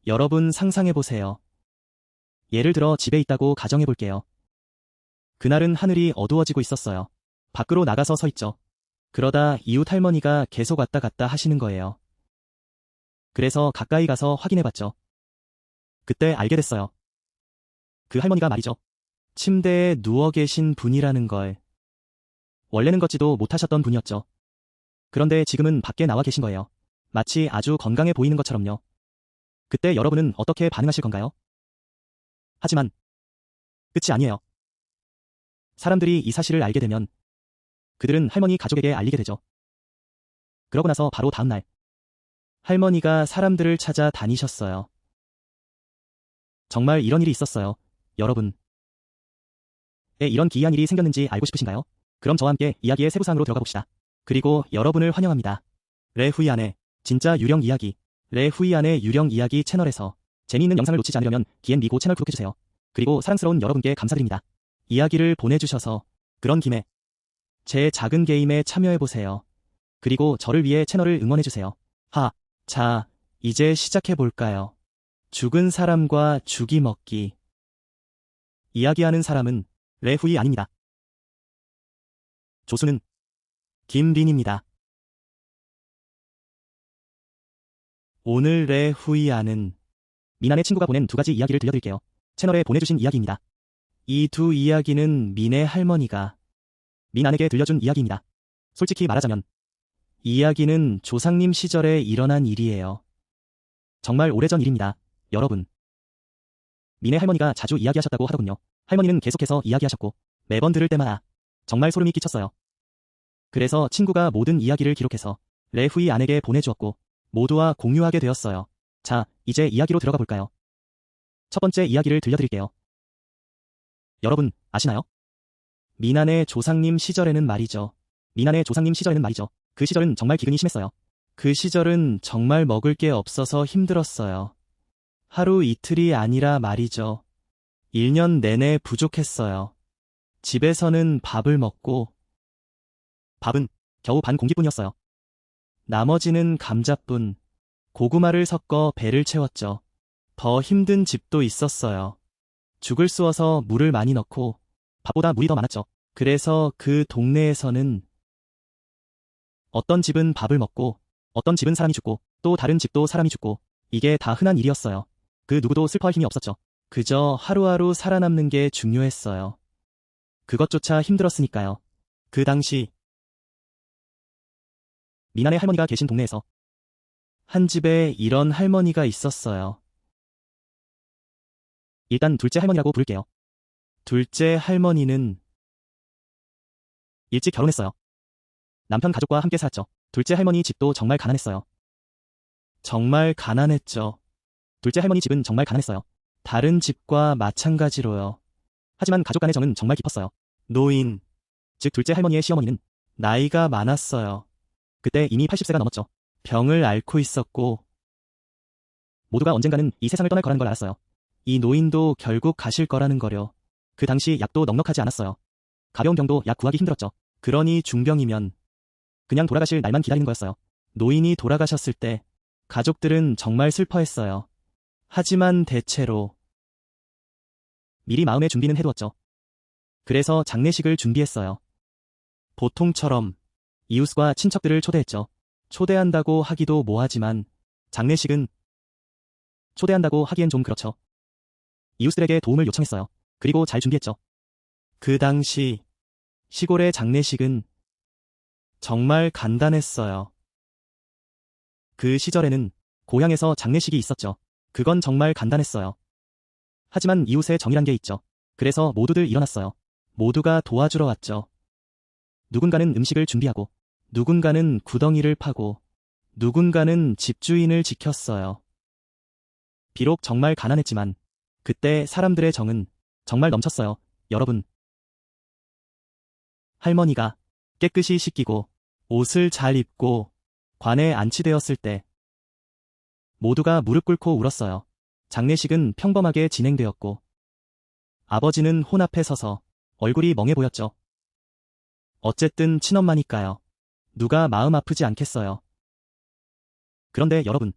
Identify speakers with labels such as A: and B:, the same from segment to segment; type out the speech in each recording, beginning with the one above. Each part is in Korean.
A: 여러분 상상해보세요. 예를 들어 집에 있다고 가정해볼게요. 그날은 하늘이 어두워지고 있었어요. 밖으로 나가서 서 있죠. 그러다 이웃 할머니가 계속 왔다 갔다 하시는 거예요. 그래서 가까이 가서 확인해봤죠. 그때 알게 됐어요. 그 할머니가 말이죠. 침대에 누워 계신 분이라는 걸. 원래는 걷지도 못하셨던 분이었죠. 그런데 지금은 밖에 나와 계신 거예요. 마치 아주 건강해 보이는 것처럼요. 그때 여러분은 어떻게 반응하실 건가요? 하지만 끝이 아니에요. 사람들이 이 사실을 알게 되면 그들은 할머니 가족에게 알리게 되죠. 그러고 나서 바로 다음 날 할머니가 사람들을 찾아 다니셨어요. 정말 이런 일이 있었어요. 여러분. 왜 이런 기이한 일이 생겼는지 알고 싶으신가요? 그럼 저와 함께 이야기의 세부사항으로 들어가 봅시다. 그리고 여러분을 환영합니다. 레 후이안의 진짜 유령 이야기, 레 후이안의 유령 이야기 채널에서 재미있는 영상을 놓치지 않으려면 기앤미고 채널 구독해주세요. 그리고 사랑스러운 여러분께 감사드립니다. 이야기를 보내주셔서 그런 김에 제 작은 게임에 참여해보세요. 그리고 저를 위해 채널을 응원해주세요. 자, 이제 시작해볼까요? 죽은 사람과 죽이 먹기. 이야기하는 사람은 레 후이 아닙니다. 조수는 김린입니다. 오늘 레 후이안은 민안의 친구가 보낸 두 가지 이야기를 들려드릴게요. 채널에 보내주신 이야기입니다. 이 두 이야기는 민의 할머니가 민안에게 들려준 이야기입니다. 솔직히 말하자면 이 이야기는 조상님 시절에 일어난 일이에요. 정말 오래전 일입니다. 여러분. 민의 할머니가 자주 이야기하셨다고 하더군요. 할머니는 계속해서 이야기하셨고 매번 들을 때마다 정말 소름이 끼쳤어요. 그래서 친구가 모든 이야기를 기록해서 레 후이안에게 보내주었고 모두와 공유하게 되었어요. 자, 이제 이야기로 들어가 볼까요? 첫 번째 이야기를 들려드릴게요. 여러분, 아시나요? 민안의 조상님 시절에는 말이죠. 그 시절은 정말 기근이 심했어요. 그 시절은 정말 먹을 게 없어서 힘들었어요. 하루 이틀이 아니라 말이죠. 1년 내내 부족했어요. 집에서는 밥을 먹고 밥은 겨우 반 공기뿐이었어요. 나머지는 감자뿐, 고구마를 섞어 배를 채웠죠. 더 힘든 집도 있었어요. 죽을 쑤어서 물을 많이 넣고 밥보다 물이 더 많았죠. 그래서 그 동네에서는 어떤 집은 밥을 먹고 어떤 집은 사람이 죽고 또 다른 집도 사람이 죽고 이게 다 흔한 일이었어요. 그 누구도 슬퍼할 힘이 없었죠. 그저 하루하루 살아남는 게 중요했어요. 그것조차 힘들었으니까요. 그 당시 민안의 할머니가 계신 동네에서 한 집에 이런 할머니가 있었어요. 일단 둘째 할머니라고 부를게요. 둘째 할머니는 일찍 결혼했어요. 남편 가족과 함께 살았죠. 둘째 할머니 집도 정말 가난했어요. 정말 가난했죠. 둘째 할머니 집은 정말 가난했어요. 다른 집과 마찬가지로요. 하지만 가족 간의 정은 정말 깊었어요. 노인, 즉 둘째 할머니의 시어머니는 나이가 많았어요. 그때 이미 80세가 넘었죠. 병을 앓고 있었고 모두가 언젠가는 이 세상을 떠날 거라는 걸 알았어요. 이 노인도 결국 가실 거라는 거려. 그 당시 약도 넉넉하지 않았어요. 가벼운 병도 약 구하기 힘들었죠. 그러니 중병이면 그냥 돌아가실 날만 기다리는 거였어요. 노인이 돌아가셨을 때 가족들은 정말 슬퍼했어요. 하지만 대체로 미리 마음의 준비는 해두었죠. 그래서 장례식을 준비했어요. 보통처럼 이웃과 친척들을 초대했죠. 초대한다고 하기도 뭐하지만 장례식은 초대한다고 하기엔 좀 그렇죠. 이웃들에게 도움을 요청했어요. 그리고 잘 준비했죠. 그 당시 시골의 장례식은 정말 간단했어요. 그 시절에는 고향에서 장례식이 있었죠. 그건 정말 간단했어요. 하지만 이웃의 정이란 게 있죠. 그래서 모두들 일어났어요. 모두가 도와주러 왔죠. 누군가는 음식을 준비하고 누군가는 구덩이를 파고 누군가는 집주인을 지켰어요. 비록 정말 가난했지만 그때 사람들의 정은 정말 넘쳤어요. 여러분. 할머니가 깨끗이 씻기고 옷을 잘 입고 관에 안치되었을 때 모두가 무릎 꿇고 울었어요. 장례식은 평범하게 진행되었고 아버지는 혼 앞에 서서 얼굴이 멍해 보였죠. 어쨌든 친엄마니까요. 누가 마음 아프지 않겠어요. 그런데 여러분,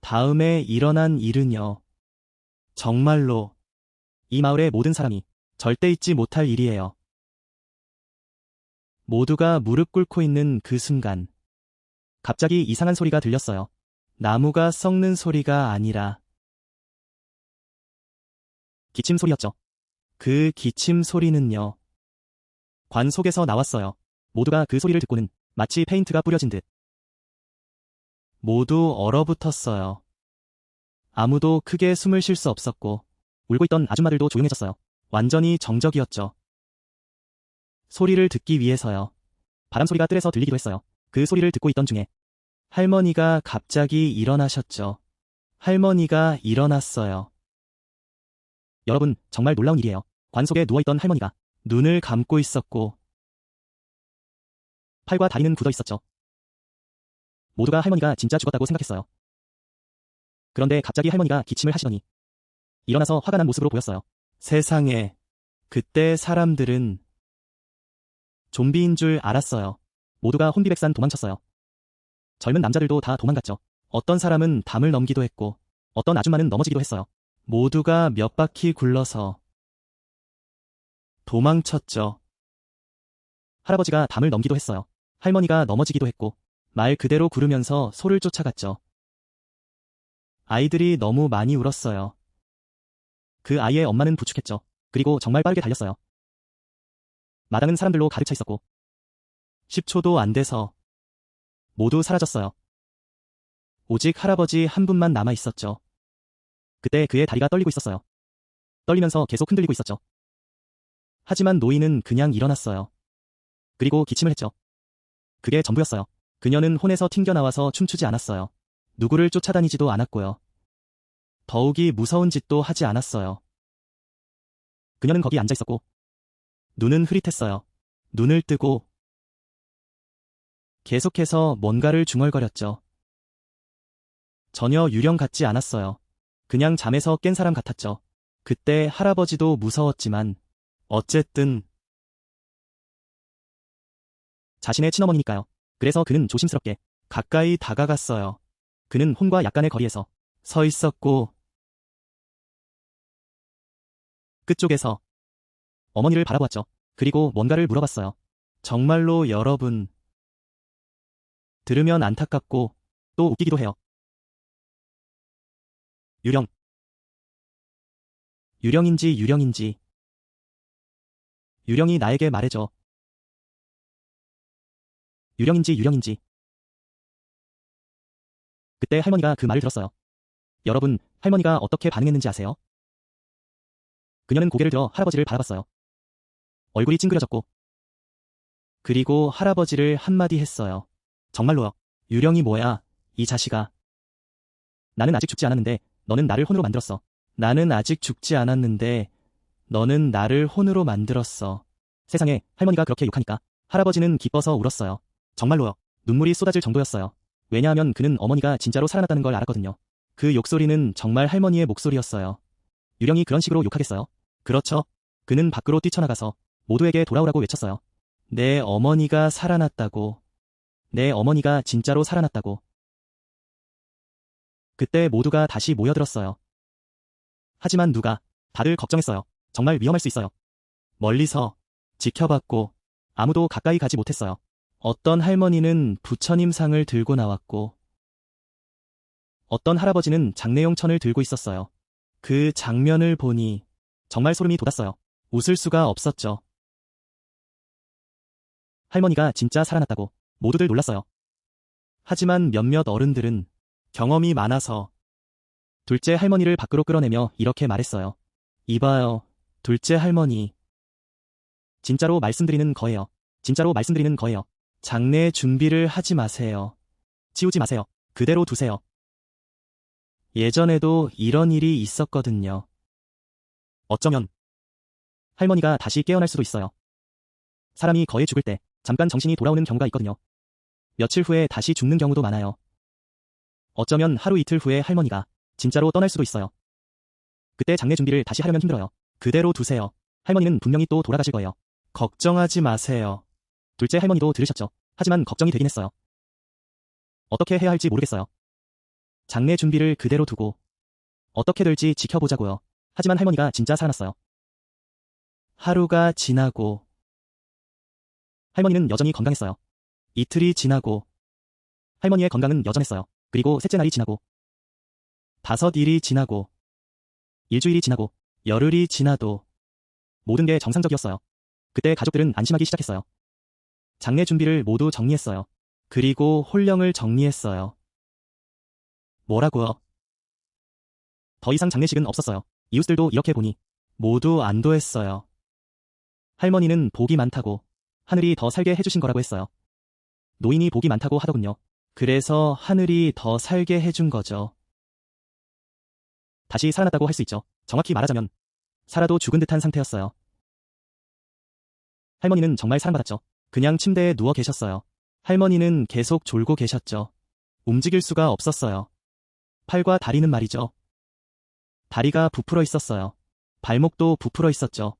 A: 다음에 일어난 일은요. 정말로 이 마을의 모든 사람이 절대 잊지 못할 일이에요. 모두가 무릎 꿇고 있는 그 순간, 갑자기 이상한 소리가 들렸어요. 나무가 썩는 소리가 아니라 기침 소리였죠. 그 기침 소리는요. 관 속에서 나왔어요. 모두가 그 소리를 듣고는 마치 페인트가 뿌려진 듯 모두 얼어붙었어요. 아무도 크게 숨을 쉴 수 없었고 울고 있던 아줌마들도 조용해졌어요. 완전히 정적이었죠. 소리를 듣기 위해서요. 바람 소리가 뜰에서 들리기도 했어요. 그 소리를 듣고 있던 중에 할머니가 갑자기 일어나셨죠. 할머니가 일어났어요. 여러분, 정말 놀라운 일이에요. 관 속에 누워있던 할머니가 눈을 감고 있었고 팔과 다리는 굳어 있었죠. 모두가 할머니가 진짜 죽었다고 생각했어요. 그런데 갑자기 할머니가 기침을 하시더니 일어나서 화가 난 모습으로 보였어요. 세상에, 그때 사람들은 좀비인 줄 알았어요. 모두가 혼비백산 도망쳤어요. 젊은 남자들도 다 도망갔죠. 어떤 사람은 담을 넘기도 했고 어떤 아줌마는 넘어지기도 했어요. 모두가 몇 바퀴 굴러서 도망쳤죠. 할아버지가 담을 넘기도 했어요. 할머니가 넘어지기도 했고 말 그대로 구르면서 소를 쫓아갔죠. 아이들이 너무 많이 울었어요. 그 아이의 엄마는 부축했죠. 그리고 정말 빠르게 달렸어요. 마당은 사람들로 가득 차 있었고 10초도 안 돼서 모두 사라졌어요. 오직 할아버지 한 분만 남아 있었죠. 그때 그의 다리가 떨리고 있었어요. 떨리면서 계속 흔들리고 있었죠. 하지만 노인은 그냥 일어났어요. 그리고 기침을 했죠. 그게 전부였어요. 그녀는 혼에서 튕겨나와서 춤추지 않았어요. 누구를 쫓아다니지도 않았고요. 더욱이 무서운 짓도 하지 않았어요. 그녀는 거기 앉아 있었고 눈은 흐릿했어요. 눈을 뜨고 계속해서 뭔가를 중얼거렸죠. 전혀 유령 같지 않았어요. 그냥 잠에서 깬 사람 같았죠. 그때 할아버지도 무서웠지만 어쨌든 자신의 친어머니니까요. 그래서 그는 조심스럽게 가까이 다가갔어요. 그는 혼과 약간의 거리에서 서 있었고 끝쪽에서 어머니를 바라보았죠. 그리고 뭔가를 물어봤어요. 정말로 여러분, 들으면 안타깝고 또 웃기기도 해요. 유령. 유령인지 유령인지. 유령이 나에게 말해줘. 유령인지 유령인지. 그때 할머니가 그 말을 들었어요. 여러분, 할머니가 어떻게 반응했는지 아세요? 그녀는 고개를 들어 할아버지를 바라봤어요. 얼굴이 찡그려졌고 그리고 할아버지를 한마디 했어요. 정말로요. 유령이 뭐야, 이 자식아. 나는 아직 죽지 않았는데 너는 나를 혼으로 만들었어. 나는 아직 죽지 않았는데 너는 나를 혼으로 만들었어. 세상에, 할머니가 그렇게 욕하니까 할아버지는 기뻐서 울었어요. 정말로요. 눈물이 쏟아질 정도였어요. 왜냐하면 그는 어머니가 진짜로 살아났다는 걸 알았거든요. 그 욕소리는 정말 할머니의 목소리였어요. 유령이 그런 식으로 욕하겠어요? 그렇죠. 그는 밖으로 뛰쳐나가서 모두에게 돌아오라고 외쳤어요. 내 어머니가 살아났다고. 내 어머니가 진짜로 살아났다고. 그때 모두가 다시 모여들었어요. 하지만 다들 걱정했어요. 정말 위험할 수 있어요. 멀리서 지켜봤고 아무도 가까이 가지 못했어요. 어떤 할머니는 부처님 상을 들고 나왔고 어떤 할아버지는 장례용 천을 들고 있었어요. 그 장면을 보니 정말 소름이 돋았어요. 웃을 수가 없었죠. 할머니가 진짜 살아났다고 모두들 놀랐어요. 하지만 몇몇 어른들은 경험이 많아서 둘째 할머니를 밖으로 끌어내며 이렇게 말했어요. 이봐요, 둘째 할머니. 진짜로 말씀드리는 거예요. 진짜로 말씀드리는 거예요. 장례 준비를 하지 마세요. 치우지 마세요. 그대로 두세요. 예전에도 이런 일이 있었거든요. 어쩌면 할머니가 다시 깨어날 수도 있어요. 사람이 거의 죽을 때 잠깐 정신이 돌아오는 경우가 있거든요. 며칠 후에 다시 죽는 경우도 많아요. 어쩌면 하루 이틀 후에 할머니가 진짜로 떠날 수도 있어요. 그때 장례 준비를 다시 하려면 힘들어요. 그대로 두세요. 할머니는 분명히 또 돌아가실 거예요. 걱정하지 마세요. 둘째 할머니도 들으셨죠. 하지만 걱정이 되긴 했어요. 어떻게 해야 할지 모르겠어요. 장례 준비를 그대로 두고 어떻게 될지 지켜보자고요. 하지만 할머니가 진짜 살아났어요. 하루가 지나고 할머니는 여전히 건강했어요. 이틀이 지나고 할머니의 건강은 여전했어요. 그리고 셋째 날이 지나고 5일이 지나고 일주일이 지나고 열흘이 지나도 모든 게 정상적이었어요. 그때 가족들은 안심하기 시작했어요. 장례 준비를 모두 정리했어요. 그리고 홀령을 정리했어요. 뭐라고요? 더 이상 장례식은 없었어요. 이웃들도 이렇게 보니 모두 안도했어요. 할머니는 복이 많다고 하늘이 더 살게 해주신 거라고 했어요. 노인이 복이 많다고 하더군요. 그래서 하늘이 더 살게 해준 거죠. 다시 살아났다고 할 수 있죠. 정확히 말하자면 살아도 죽은 듯한 상태였어요. 할머니는 정말 사랑받았죠. 그냥 침대에 누워 계셨어요. 할머니는 계속 졸고 계셨죠. 움직일 수가 없었어요. 팔과 다리는 말이죠. 다리가 부풀어 있었어요. 발목도 부풀어 있었죠.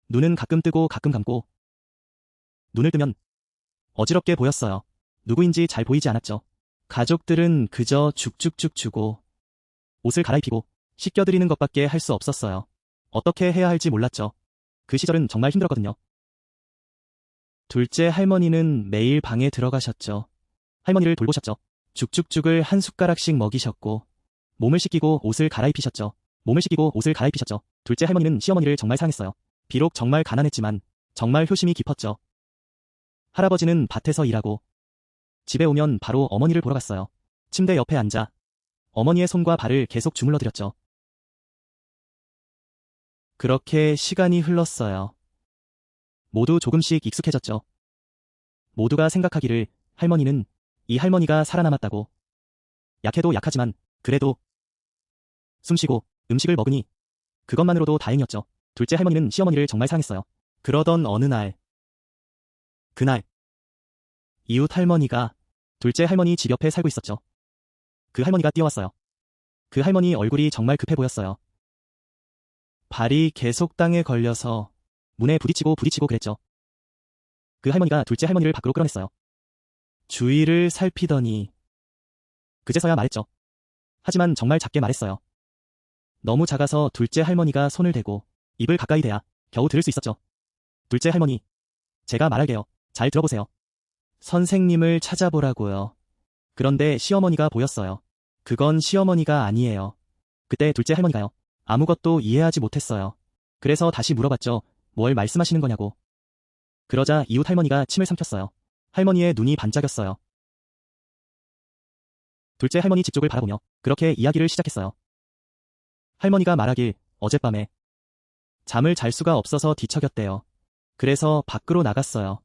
A: 눈은 가끔 뜨고 가끔 감고 눈을 뜨면 어지럽게 보였어요. 누구인지 잘 보이지 않았죠. 가족들은 그저 죽죽죽 주고 옷을 갈아입히고 씻겨드리는 것밖에 할 수 없었어요. 어떻게 해야 할지 몰랐죠. 그 시절은 정말 힘들었거든요. 둘째 할머니는 매일 방에 들어가셨죠. 할머니를 돌보셨죠. 죽죽죽을 한 숟가락씩 먹이셨고 몸을 씻기고 옷을 갈아입히셨죠. 몸을 씻기고 옷을 갈아입히셨죠. 둘째 할머니는 시어머니를 정말 사랑했어요. 비록 정말 가난했지만 정말 효심이 깊었죠. 할아버지는 밭에서 일하고 집에 오면 바로 어머니를 보러 갔어요. 침대 옆에 앉아 어머니의 손과 발을 계속 주물러 드렸죠. 그렇게 시간이 흘렀어요. 모두 조금씩 익숙해졌죠. 모두가 생각하기를 할머니는 이 할머니가 살아남았다고. 약해도 약하지만 그래도 숨쉬고 음식을 먹으니 그것만으로도 다행이었죠. 둘째 할머니는 시어머니를 정말 사랑했어요. 그러던 어느 날, 그날 이웃 할머니가 둘째 할머니 집 옆에 살고 있었죠. 그 할머니가 뛰어왔어요. 그 할머니 얼굴이 정말 급해 보였어요. 발이 계속 땅에 걸려서 문에 부딪히고 그랬죠. 그 할머니가 둘째 할머니를 밖으로 끌어냈어요. 주위를 살피더니 그제서야 말했죠. 하지만 정말 작게 말했어요. 너무 작아서 둘째 할머니가 손을 대고 입을 가까이 대야 겨우 들을 수 있었죠. 둘째 할머니, 제가 말할게요. 잘 들어보세요. 선생님을 찾아보라고요. 그런데 시어머니가 보였어요. 그건 시어머니가 아니에요. 그때 둘째 할머니가요. 아무것도 이해하지 못했어요. 그래서 다시 물어봤죠. 뭘 말씀하시는 거냐고. 그러자 이웃 할머니가 침을 삼켰어요. 할머니의 눈이 반짝였어요. 둘째 할머니 집 쪽을 바라보며 그렇게 이야기를 시작했어요. 할머니가 말하길 어젯밤에 잠을 잘 수가 없어서 뒤척였대요. 그래서 밖으로 나갔어요.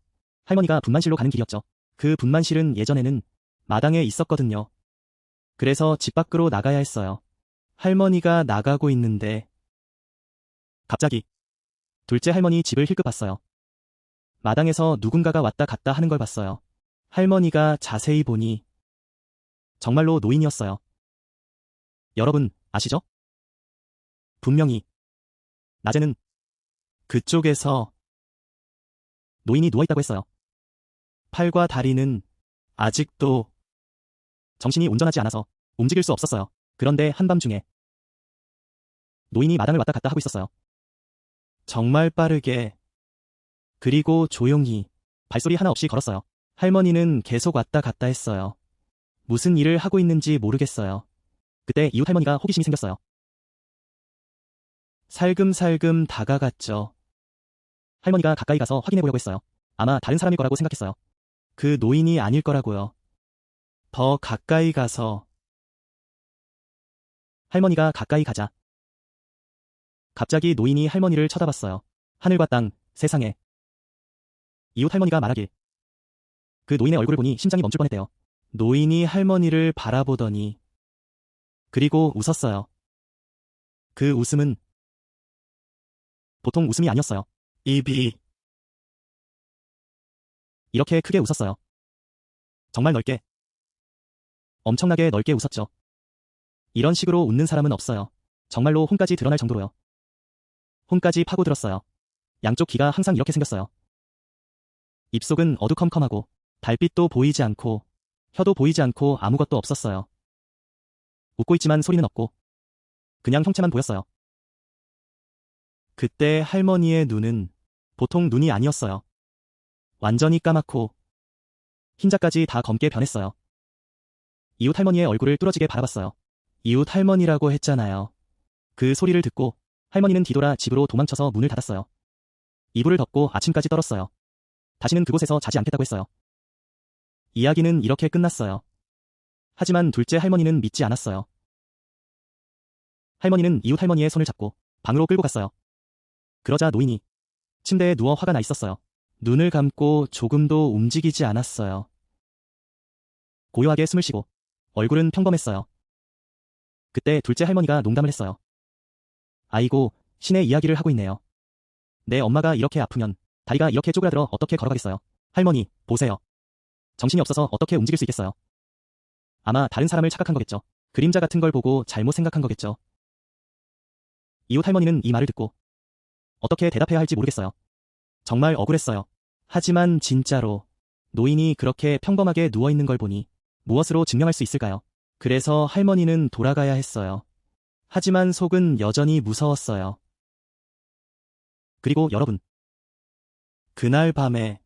A: 할머니가 분만실로 가는 길이었죠. 그 분만실은 예전에는 마당에 있었거든요. 그래서 집 밖으로 나가야 했어요. 할머니가 나가고 있는데 갑자기 둘째 할머니 집을 힐끗 봤어요. 마당에서 누군가가 왔다 갔다 하는 걸 봤어요. 할머니가 자세히 보니 정말로 노인이었어요. 여러분 아시죠? 분명히 낮에는 그쪽에서 노인이 누워있다고 했어요. 팔과 다리는 아직도 정신이 온전하지 않아서 움직일 수 없었어요. 그런데 한밤중에 노인이 마당을 왔다 갔다 하고 있었어요. 정말 빠르게 그리고 조용히 발소리 하나 없이 걸었어요. 할머니는 계속 왔다 갔다 했어요. 무슨 일을 하고 있는지 모르겠어요. 그때 이웃 할머니가 호기심이 생겼어요. 살금살금 다가갔죠. 할머니가 가까이 가서 확인해 보려고 했어요. 아마 다른 사람일 거라고 생각했어요. 그 노인이 아닐 거라고요. 더 가까이 가서 할머니가 가까이 가자 갑자기 노인이 할머니를 쳐다봤어요. 하늘과 땅, 세상에. 이웃 할머니가 말하길 그 노인의 얼굴을 보니 심장이 멈출 뻔했대요. 노인이 할머니를 바라보더니 그리고 웃었어요. 그 웃음은 보통 웃음이 아니었어요. 입이 이렇게 크게 웃었어요. 정말 넓게, 엄청나게 넓게 웃었죠. 이런 식으로 웃는 사람은 없어요. 정말로 혼까지 드러날 정도로요. 혼까지 파고들었어요. 양쪽 귀가 항상 이렇게 생겼어요. 입속은 어두컴컴하고 달빛도 보이지 않고 혀도 보이지 않고 아무것도 없었어요. 웃고 있지만 소리는 없고 그냥 형체만 보였어요. 그때 할머니의 눈은 보통 눈이 아니었어요. 완전히 까맣고 흰자까지 다 검게 변했어요. 이웃 할머니의 얼굴을 뚫어지게 바라봤어요. 이웃 할머니라고 했잖아요. 그 소리를 듣고 할머니는 뒤돌아 집으로 도망쳐서 문을 닫았어요. 이불을 덮고 아침까지 떨었어요. 다시는 그곳에서 자지 않겠다고 했어요. 이야기는 이렇게 끝났어요. 하지만 둘째 할머니는 믿지 않았어요. 할머니는 이웃 할머니의 손을 잡고 방으로 끌고 갔어요. 그러자 노인이 침대에 누워 화가 나 있었어요. 눈을 감고 조금도 움직이지 않았어요. 고요하게 숨을 쉬고 얼굴은 평범했어요. 그때 둘째 할머니가 농담을 했어요. 아이고, 신의 이야기를 하고 있네요. 내 엄마가 이렇게 아프면 다리가 이렇게 쪼그라들어 어떻게 걸어가겠어요. 할머니, 보세요. 정신이 없어서 어떻게 움직일 수 있겠어요. 아마 다른 사람을 착각한 거겠죠. 그림자 같은 걸 보고 잘못 생각한 거겠죠. 이웃 할머니는 이 말을 듣고 어떻게 대답해야 할지 모르겠어요. 정말 억울했어요. 하지만 진짜로 노인이 그렇게 평범하게 누워있는 걸 보니 무엇으로 증명할 수 있을까요? 그래서 할머니는 돌아가야 했어요. 하지만 속은 여전히 무서웠어요. 그리고 여러분, 그날 밤에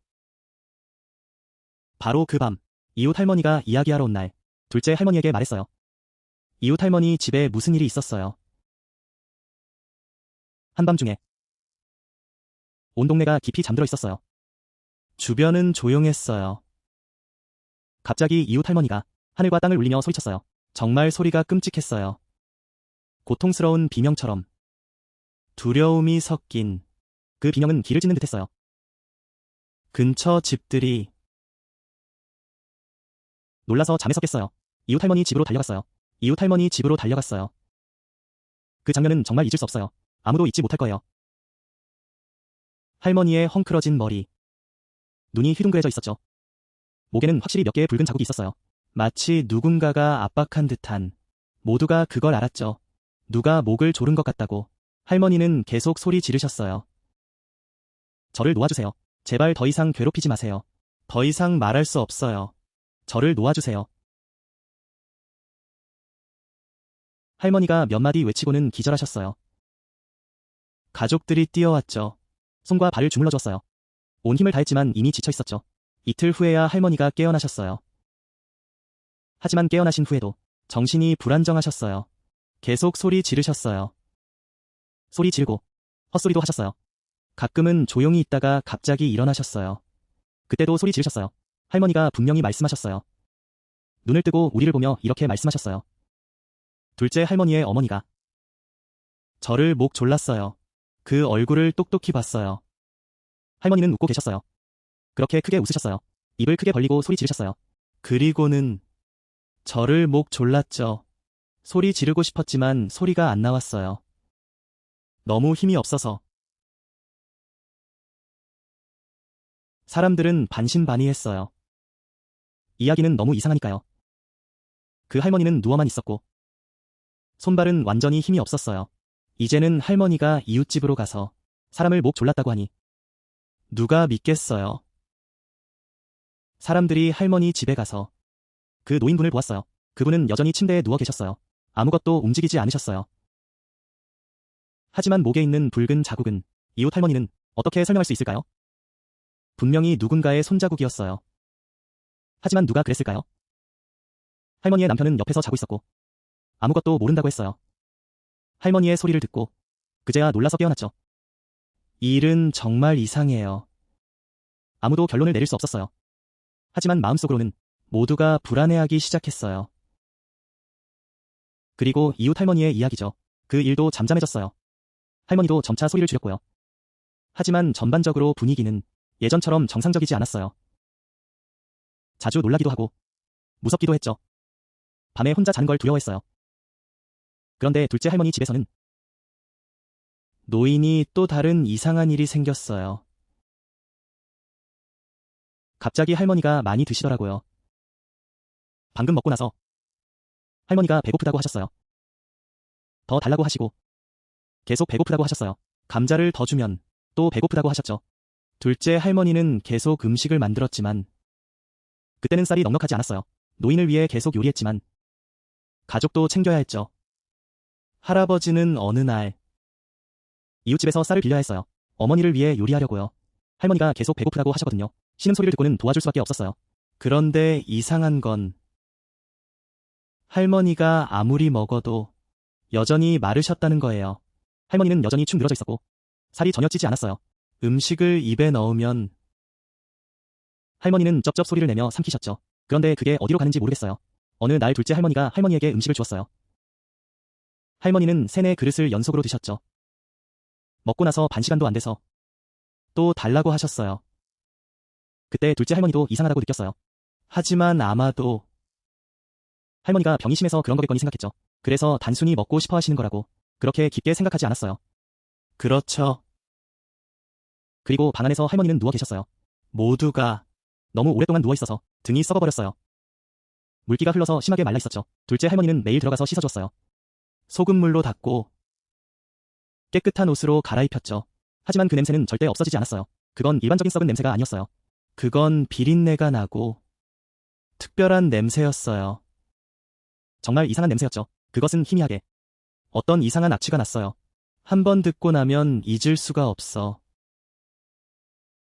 A: 바로 그 밤, 이웃 할머니가 이야기하러 온 날, 둘째 할머니에게 말했어요. 이웃 할머니 집에 무슨 일이 있었어요. 한밤중에 온 동네가 깊이 잠들어 있었어요. 주변은 조용했어요. 갑자기 이웃 할머니가 하늘과 땅을 울리며 소리쳤어요. 정말 소리가 끔찍했어요. 고통스러운 비명처럼 두려움이 섞인 그 비명은 귀를 찢는 듯했어요. 근처 집들이 놀라서 잠에 섰겠어요. 이웃 할머니 집으로 달려갔어요. 이웃 할머니 집으로 달려갔어요. 그 장면은 정말 잊을 수 없어요. 아무도 잊지 못할 거예요. 할머니의 헝클어진 머리, 눈이 휘둥그레져 있었죠. 목에는 확실히 몇 개의 붉은 자국이 있었어요. 마치 누군가가 압박한 듯한. 모두가 그걸 알았죠. 누가 목을 조른 것 같다고. 할머니는 계속 소리 지르셨어요. 저를 놓아주세요. 제발 더 이상 괴롭히지 마세요. 더 이상 말할 수 없어요. 저를 놓아주세요. 할머니가 몇 마디 외치고는 기절하셨어요. 가족들이 뛰어왔죠. 손과 발을 주물러 줬어요. 온 힘을 다했지만 이미 지쳐 있었죠. 이틀 후에야 할머니가 깨어나셨어요. 하지만 깨어나신 후에도 정신이 불안정하셨어요. 계속 소리 지르셨어요. 소리 지르고 헛소리도 하셨어요. 가끔은 조용히 있다가 갑자기 일어나셨어요. 그때도 소리 지르셨어요. 할머니가 분명히 말씀하셨어요. 눈을 뜨고 우리를 보며 이렇게 말씀하셨어요. 둘째 할머니의 어머니가 저를 목 졸랐어요. 그 얼굴을 똑똑히 봤어요. 할머니는 웃고 계셨어요. 그렇게 크게 웃으셨어요. 입을 크게 벌리고 소리 지르셨어요. 그리고는 저를 목 졸랐죠. 소리 지르고 싶었지만 소리가 안 나왔어요. 너무 힘이 없어서. 사람들은 반신반의했어요. 이야기는 너무 이상하니까요. 그 할머니는 누워만 있었고 손발은 완전히 힘이 없었어요. 이제는 할머니가 이웃집으로 가서 사람을 목 졸랐다고 하니 누가 믿겠어요. 사람들이 할머니 집에 가서 그 노인분을 보았어요. 그분은 여전히 침대에 누워 계셨어요. 아무것도 움직이지 않으셨어요. 하지만 목에 있는 붉은 자국은 이웃 할머니는 어떻게 설명할 수 있을까요? 분명히 누군가의 손자국이었어요. 하지만 누가 그랬을까요? 할머니의 남편은 옆에서 자고 있었고 아무것도 모른다고 했어요. 할머니의 소리를 듣고 그제야 놀라서 깨어났죠. 이 일은 정말 이상해요. 아무도 결론을 내릴 수 없었어요. 하지만 마음속으로는 모두가 불안해하기 시작했어요. 그리고 이웃 할머니의 이야기죠. 그 일도 잠잠해졌어요. 할머니도 점차 소리를 줄였고요. 하지만 전반적으로 분위기는 예전처럼 정상적이지 않았어요. 자주 놀라기도 하고 무섭기도 했죠. 밤에 혼자 자는 걸 두려워했어요. 그런데 둘째 할머니 집에서는 노인이 또 다른 이상한 일이 생겼어요. 갑자기 할머니가 많이 드시더라고요. 방금 먹고 나서 할머니가 배고프다고 하셨어요. 더 달라고 하시고 계속 배고프다고 하셨어요. 감자를 더 주면 또 배고프다고 하셨죠. 둘째 할머니는 계속 음식을 만들었지만 그때는 쌀이 넉넉하지 않았어요. 노인을 위해 계속 요리했지만 가족도 챙겨야 했죠. 할아버지는 어느 날 이웃집에서 쌀을 빌려야 했어요. 어머니를 위해 요리하려고요. 할머니가 계속 배고프다고 하셨거든요. 신음소리를 듣고는 도와줄 수밖에 없었어요. 그런데 이상한 건 할머니가 아무리 먹어도 여전히 마르셨다는 거예요. 할머니는 여전히 축 늘어져 있었고 살이 전혀 찌지 않았어요. 음식을 입에 넣으면 할머니는 쩝쩝 소리를 내며 삼키셨죠. 그런데 그게 어디로 가는지 모르겠어요. 어느 날 둘째 할머니가 할머니에게 음식을 주었어요. 할머니는 3-4 그릇을 연속으로 드셨죠. 먹고 나서 반 시간도 안 돼서 또 달라고 하셨어요. 그때 둘째 할머니도 이상하다고 느꼈어요. 하지만 아마도 할머니가 병이 심해서 그런 거겠거니 생각했죠. 그래서 단순히 먹고 싶어 하시는 거라고 그렇게 깊게 생각하지 않았어요. 그렇죠. 그리고 방 안에서 할머니는 누워 계셨어요. 모두가 너무 오랫동안 누워 있어서 등이 썩어버렸어요. 물기가 흘러서 심하게 말라 있었죠. 둘째 할머니는 매일 들어가서 씻어주었어요. 소금물로 닦고 깨끗한 옷으로 갈아입혔죠. 하지만 그 냄새는 절대 없어지지 않았어요. 그건 일반적인 썩은 냄새가 아니었어요. 그건 비린내가 나고 특별한 냄새였어요. 정말 이상한 냄새였죠. 그것은 희미하게 어떤 이상한 악취가 났어요. 한번 듣고 나면 잊을 수가 없어.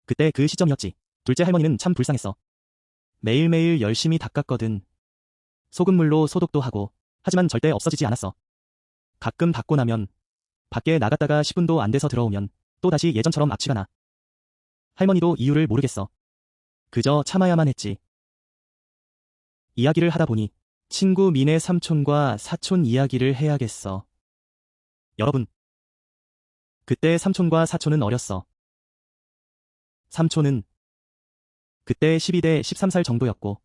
A: 그때 그 시점이었지. 둘째 할머니는 참 불쌍했어. 매일매일 열심히 닦았거든. 소금물로 소독도 하고. 하지만 절대 없어지지 않았어. 가끔 닦고 나면 밖에 나갔다가 10분도 안 돼서 들어오면 또다시 예전처럼 악취가 나. 할머니도 이유를 모르겠어. 그저 참아야만 했지. 이야기를 하다 보니 친구 민의 삼촌과 사촌 이야기를 해야겠어. 여러분, 그때 삼촌과 사촌은 어렸어. 삼촌은 그때 12대 13살 정도였고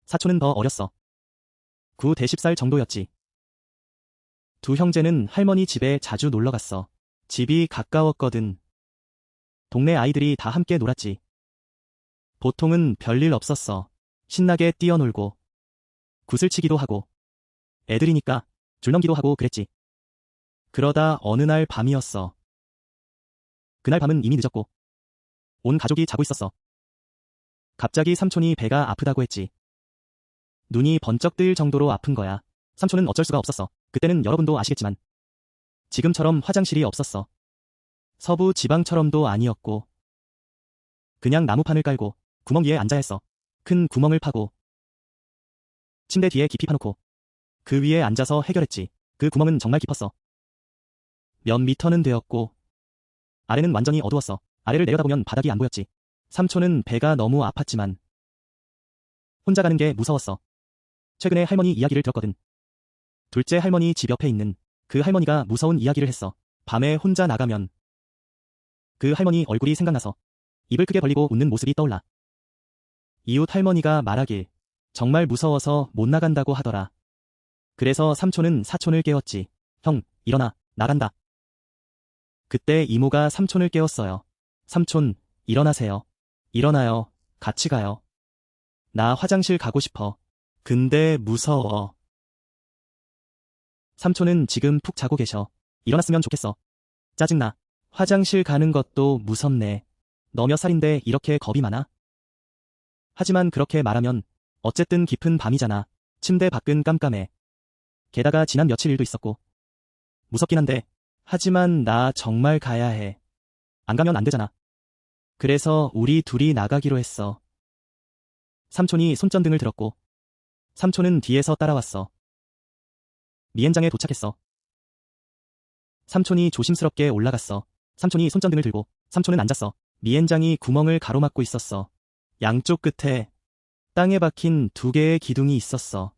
A: 사촌은 더 어렸어. 9대 10살 정도였지. 두 형제는 할머니 집에 자주 놀러 갔어. 집이 가까웠거든. 동네 아이들이 다 함께 놀았지. 보통은 별일 없었어. 신나게 뛰어놀고 구슬치기도 하고 애들이니까 줄넘기도 하고 그랬지. 그러다 어느 날 밤이었어. 그날 밤은 이미 늦었고 온 가족이 자고 있었어. 갑자기 삼촌이 배가 아프다고 했지. 눈이 번쩍 뜨일 정도로 아픈 거야. 삼촌은 어쩔 수가 없었어. 그때는 여러분도 아시겠지만 지금처럼 화장실이 없었어. 서부 지방처럼도 아니었고 그냥 나무판을 깔고 구멍 위에 앉아야 했어. 큰 구멍을 파고 침대 뒤에 깊이 파놓고 그 위에 앉아서 해결했지. 그 구멍은 정말 깊었어. 몇 미터는 되었고 아래는 완전히 어두웠어. 아래를 내려다보면 바닥이 안 보였지. 삼촌은 배가 너무 아팠지만 혼자 가는 게 무서웠어. 최근에 할머니 이야기를 들었거든. 둘째 할머니 집 옆에 있는 그 할머니가 무서운 이야기를 했어. 밤에 혼자 나가면 그 할머니 얼굴이 생각나서 입을 크게 벌리고 웃는 모습이 떠올라. 이웃 할머니가 말하길 정말 무서워서 못 나간다고 하더라. 그래서 삼촌은 사촌을 깨웠지. 형, 일어나, 나간다. 그때 이모가 삼촌을 깨웠어요. 삼촌, 일어나세요. 일어나요. 같이 가요. 나 화장실 가고 싶어. 근데 무서워. 삼촌은 지금 푹 자고 계셔. 일어났으면 좋겠어. 짜증나. 화장실 가는 것도 무섭네. 너 몇 살인데 이렇게 겁이 많아? 하지만 그렇게 말하면 어쨌든 깊은 밤이잖아. 침대 밖은 깜깜해. 게다가 지난 며칠 일도 있었고. 무섭긴 한데 하지만 나 정말 가야 해. 안 가면 안 되잖아. 그래서 우리 둘이 나가기로 했어. 삼촌이 손전등을 들었고 삼촌은 뒤에서 따라왔어. 미엔장에 도착했어. 삼촌이 조심스럽게 올라갔어. 삼촌이 손전등을 들고 삼촌은 앉았어. 미엔장이 구멍을 가로막고 있었어. 양쪽 끝에 땅에 박힌 2개의 기둥이 있었어.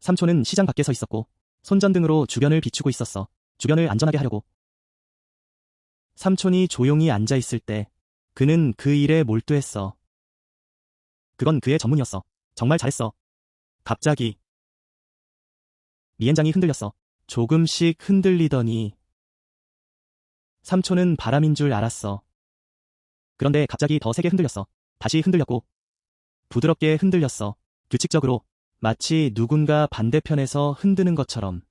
A: 삼촌은 시장 밖에 서 있었고 손전등으로 주변을 비추고 있었어. 주변을 안전하게 하려고. 삼촌이 조용히 앉아 있을 때 그는 그 일에 몰두했어. 그건 그의 전문이었어. 정말 잘했어. 갑자기 미엔장이 흔들렸어. 조금씩 흔들리더니 삼촌은 바람인 줄 알았어. 그런데 갑자기 더 세게 흔들렸어. 다시 흔들렸고 부드럽게 흔들렸어. 규칙적으로 마치 누군가 반대편에서 흔드는 것처럼.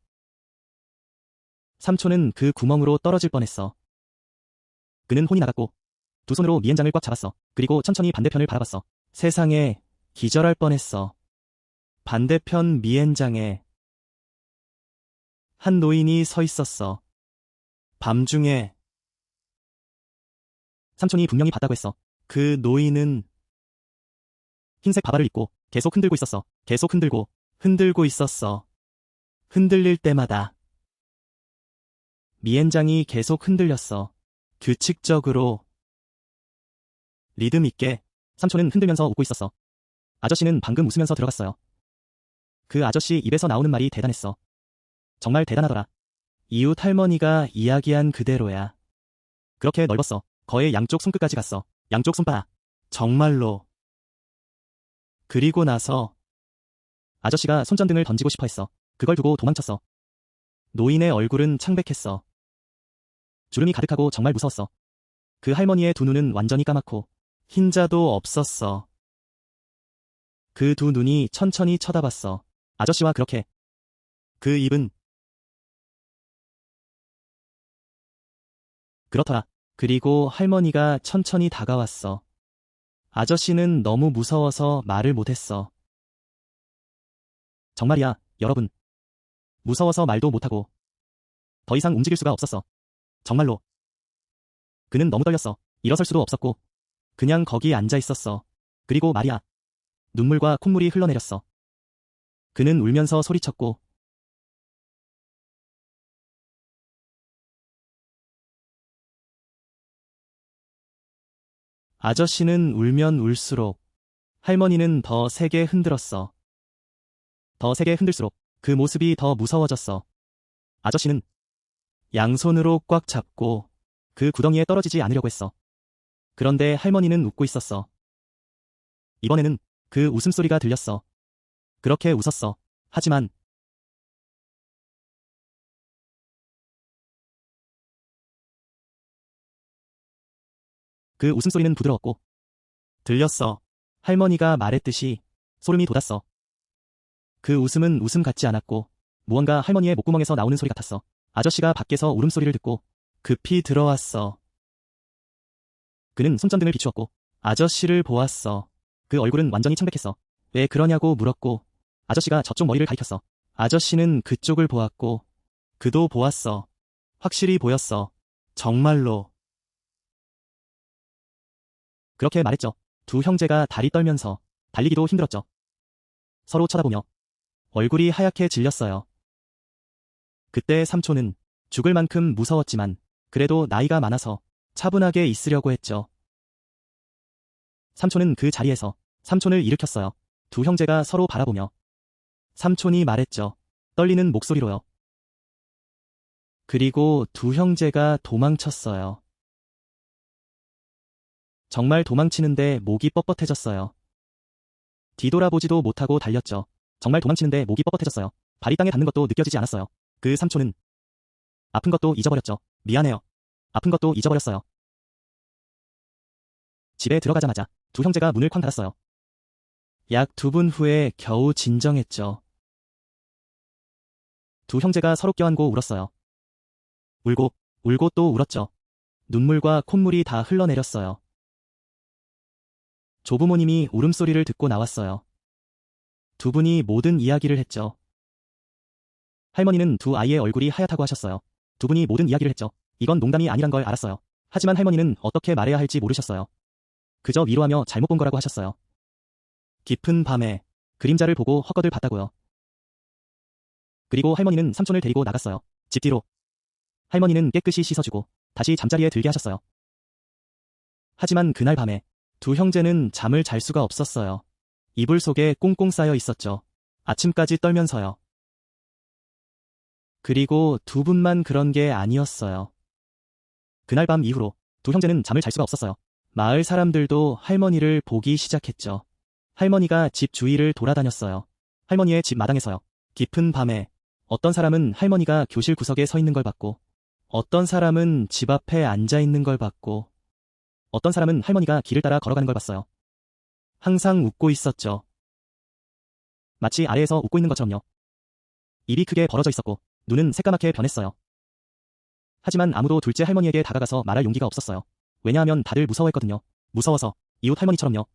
A: 삼촌은 그 구멍으로 떨어질 뻔했어. 그는 혼이 나갔고 두 손으로 미엔장을 꽉 잡았어. 그리고 천천히 반대편을 바라봤어. 세상에, 기절할 뻔했어. 반대편 미엔장에 한 노인이 서 있었어. 밤중에. 삼촌이 분명히 봤다고 했어. 그 노인은 흰색 바바를 입고 계속 흔들고 있었어. 계속 흔들고 있었어. 흔들릴 때마다 미엔장이 계속 흔들렸어. 규칙적으로, 리듬 있게. 삼촌은 흔들면서 웃고 있었어. 아저씨는 방금 웃으면서 들어갔어요. 그 아저씨 입에서 나오는 말이 대단했어. 정말 대단하더라. 이웃 할머니가 이야기한 그대로야. 그렇게 넓었어. 거의 양쪽 손끝까지 갔어. 양쪽 손바닥. 정말로. 그리고 나서 아저씨가 손전등을 던지고 싶어 했어. 그걸 두고 도망쳤어. 노인의 얼굴은 창백했어. 주름이 가득하고 정말 무서웠어. 그 할머니의 두 눈은 완전히 까맣고 흰자도 없었어. 그 두 눈이 천천히 쳐다봤어. 아저씨와 그렇게. 그 입은 그렇더라. 그리고 할머니가 천천히 다가왔어. 아저씨는 너무 무서워서 말을 못했어. 정말이야, 여러분. 무서워서 말도 못하고 더 이상 움직일 수가 없었어. 정말로. 그는 너무 떨렸어. 일어설 수도 없었고 그냥 거기 앉아 있었어. 그리고 말이야. 눈물과 콧물이 흘러내렸어. 그는 울면서 소리쳤고 아저씨는 울면 울수록 할머니는 더 세게 흔들었어. 더 세게 흔들수록 그 모습이 더 무서워졌어. 아저씨는 양손으로 꽉 잡고 그 구덩이에 떨어지지 않으려고 했어. 그런데 할머니는 웃고 있었어. 이번에는 그 웃음소리가 들렸어. 그렇게 웃었어. 하지만 그 웃음소리는 부드러웠고 들렸어. 할머니가 말했듯이 소름이 돋았어. 그 웃음은 웃음 같지 않았고 무언가 할머니의 목구멍에서 나오는 소리 같았어. 아저씨가 밖에서 울음소리를 듣고 급히 들어왔어. 그는 손전등을 비추었고 아저씨를 보았어. 그 얼굴은 완전히 창백했어. 왜 그러냐고 물었고 아저씨가 저쪽 머리를 가리켰어. 아저씨는 그쪽을 보았고 그도 보았어. 확실히 보였어. 정말로. 그렇게 말했죠. 두 형제가 다리 떨면서 달리기도 힘들었죠. 서로 쳐다보며 얼굴이 하얗게 질렸어요. 그때 삼촌은 죽을 만큼 무서웠지만 그래도 나이가 많아서 차분하게 있으려고 했죠. 삼촌은 그 자리에서 삼촌을 일으켰어요. 두 형제가 서로 바라보며 삼촌이 말했죠. 떨리는 목소리로요. 그리고 두 형제가 도망쳤어요. 정말 도망치는데 목이 뻣뻣해졌어요. 뒤돌아보지도 못하고 달렸죠. 정말 도망치는데 목이 뻣뻣해졌어요. 발이 땅에 닿는 것도 느껴지지 않았어요. 그 삼촌은 아픈 것도 잊어버렸죠. 미안해요. 아픈 것도 잊어버렸어요. 집에 들어가자마자 두 형제가 문을 쾅 닫았어요. 약 2분 후에 겨우 진정했죠. 두 형제가 서로 껴안고 울었어요. 울고 또 울었죠. 눈물과 콧물이 다 흘러내렸어요. 조부모님이 울음소리를 듣고 나왔어요. 두 분이 모든 이야기를 했죠. 할머니는 두 아이의 얼굴이 하얗다고 하셨어요. 두 분이 모든 이야기를 했죠. 이건 농담이 아니란 걸 알았어요. 하지만 할머니는 어떻게 말해야 할지 모르셨어요. 그저 위로하며 잘못 본 거라고 하셨어요. 깊은 밤에 그림자를 보고 헛것을 봤다고요. 그리고 할머니는 삼촌을 데리고 나갔어요. 집 뒤로. 할머니는 깨끗이 씻어주고 다시 잠자리에 들게 하셨어요. 하지만 그날 밤에 두 형제는 잠을 잘 수가 없었어요. 이불 속에 꽁꽁 쌓여 있었죠. 아침까지 떨면서요. 그리고 두 분만 그런 게 아니었어요. 그날 밤 이후로 두 형제는 잠을 잘 수가 없었어요. 마을 사람들도 할머니를 보기 시작했죠. 할머니가 집 주위를 돌아다녔어요. 할머니의 집 마당에서요. 깊은 밤에 어떤 사람은 할머니가 교실 구석에 서 있는 걸 봤고 어떤 사람은 집 앞에 앉아 있는 걸 봤고 어떤 사람은 할머니가 길을 따라 걸어가는 걸 봤어요. 항상 웃고 있었죠. 마치 아래에서 웃고 있는 것처럼요. 입이 크게 벌어져 있었고 눈은 새까맣게 변했어요. 하지만 아무도 둘째 할머니에게 다가가서 말할 용기가 없었어요. 왜냐하면 다들 무서워했거든요. 무서워서. 이웃 할머니처럼요.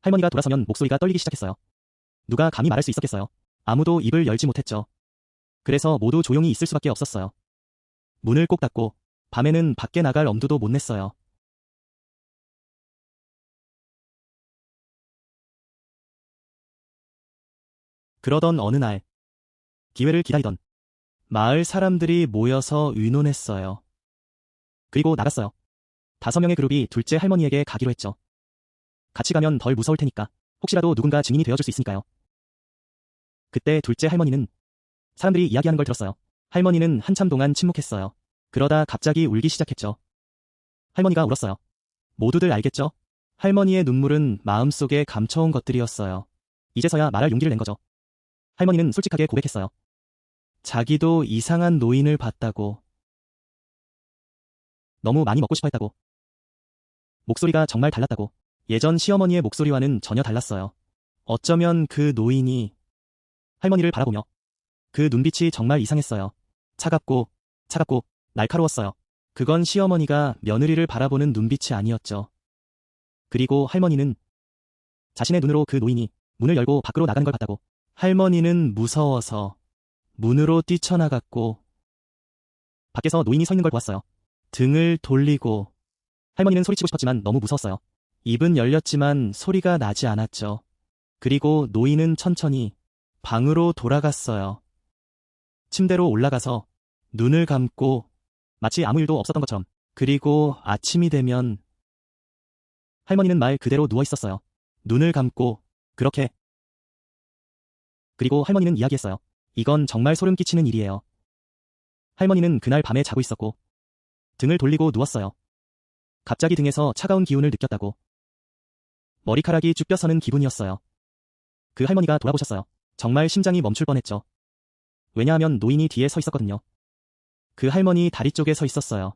A: 할머니가 돌아서면 목소리가 떨리기 시작했어요. 누가 감히 말할 수 있었겠어요. 아무도 입을 열지 못했죠. 그래서 모두 조용히 있을 수밖에 없었어요. 문을 꼭 닫고 밤에는 밖에 나갈 엄두도 못 냈어요. 그러던 어느 날, 기회를 기다리던 마을 사람들이 모여서 의논했어요. 그리고 나갔어요. 5명의 그룹이 둘째 할머니에게 가기로 했죠. 같이 가면 덜 무서울 테니까 혹시라도 누군가 증인이 되어줄 수 있으니까요. 그때 둘째 할머니는 사람들이 이야기하는 걸 들었어요. 할머니는 한참 동안 침묵했어요. 그러다 갑자기 울기 시작했죠. 할머니가 울었어요. 모두들 알겠죠? 할머니의 눈물은 마음속에 감춰온 것들이었어요. 이제서야 말할 용기를 낸 거죠. 할머니는 솔직하게 고백했어요. 자기도 이상한 노인을 봤다고. 너무 많이 먹고 싶어 했다고. 목소리가 정말 달랐다고. 예전 시어머니의 목소리와는 전혀 달랐어요. 어쩌면 그 노인이 할머니를 바라보며 그 눈빛이 정말 이상했어요. 차갑고 날카로웠어요. 그건 시어머니가 며느리를 바라보는 눈빛이 아니었죠. 그리고 할머니는 자신의 눈으로 그 노인이 문을 열고 밖으로 나가는 걸 봤다고. 할머니는 무서워서 문으로 뛰쳐나갔고 밖에서 노인이 서 있는 걸 보았어요. 등을 돌리고 할머니는 소리치고 싶었지만 너무 무서웠어요. 입은 열렸지만 소리가 나지 않았죠. 그리고 노인은 천천히 방으로 돌아갔어요. 침대로 올라가서 눈을 감고 마치 아무 일도 없었던 것처럼. 그리고 아침이 되면 할머니는 말 그대로 누워 있었어요. 눈을 감고 그렇게. 그리고 할머니는 이야기했어요. 이건 정말 소름 끼치는 일이에요. 할머니는 그날 밤에 자고 있었고 등을 돌리고 누웠어요. 갑자기 등에서 차가운 기운을 느꼈다고. 머리카락이 쭉 펴서는 기분이었어요. 그 할머니가 돌아보셨어요. 정말 심장이 멈출 뻔했죠. 왜냐하면 노인이 뒤에 서 있었거든요. 그 할머니 다리 쪽에 서 있었어요.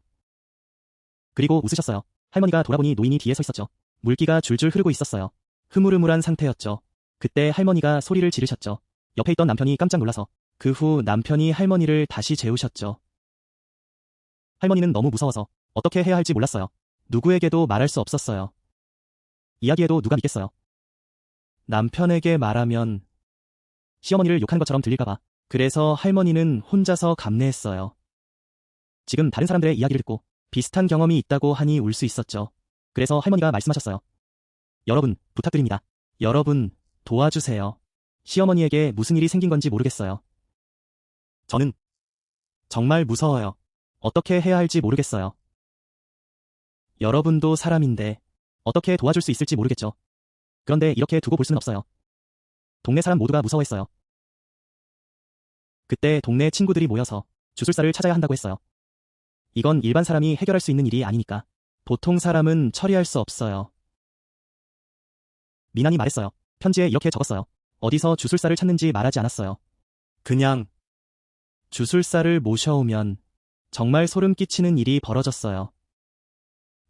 A: 그리고 웃으셨어요. 할머니가 돌아보니 노인이 뒤에 서 있었죠. 물기가 줄줄 흐르고 있었어요. 흐물흐물한 상태였죠. 그때 할머니가 소리를 지르셨죠. 옆에 있던 남편이 깜짝 놀라서 그 후 남편이 할머니를 다시 재우셨죠. 할머니는 너무 무서워서 어떻게 해야 할지 몰랐어요. 누구에게도 말할 수 없었어요. 이야기해도 누가 믿겠어요. 남편에게 말하면 시어머니를 욕하는 것처럼 들릴까봐. 그래서 할머니는 혼자서 감내했어요. 지금 다른 사람들의 이야기를 듣고 비슷한 경험이 있다고 하니 울 수 있었죠. 그래서 할머니가 말씀하셨어요. 여러분, 부탁드립니다. 여러분, 도와주세요. 시어머니에게 무슨 일이 생긴 건지 모르겠어요. 저는 정말 무서워요. 어떻게 해야 할지 모르겠어요. 여러분도 사람인데 어떻게 도와줄 수 있을지 모르겠죠. 그런데 이렇게 두고 볼 수는 없어요. 동네 사람 모두가 무서워했어요. 그때 동네 친구들이 모여서 주술사를 찾아야 한다고 했어요. 이건 일반 사람이 해결할 수 있는 일이 아니니까. 보통 사람은 처리할 수 없어요. 미나니 말했어요. 편지에 이렇게 적었어요. 어디서 주술사를 찾는지 말하지 않았어요. 그냥 주술사를 모셔오면 정말 소름 끼치는 일이 벌어졌어요.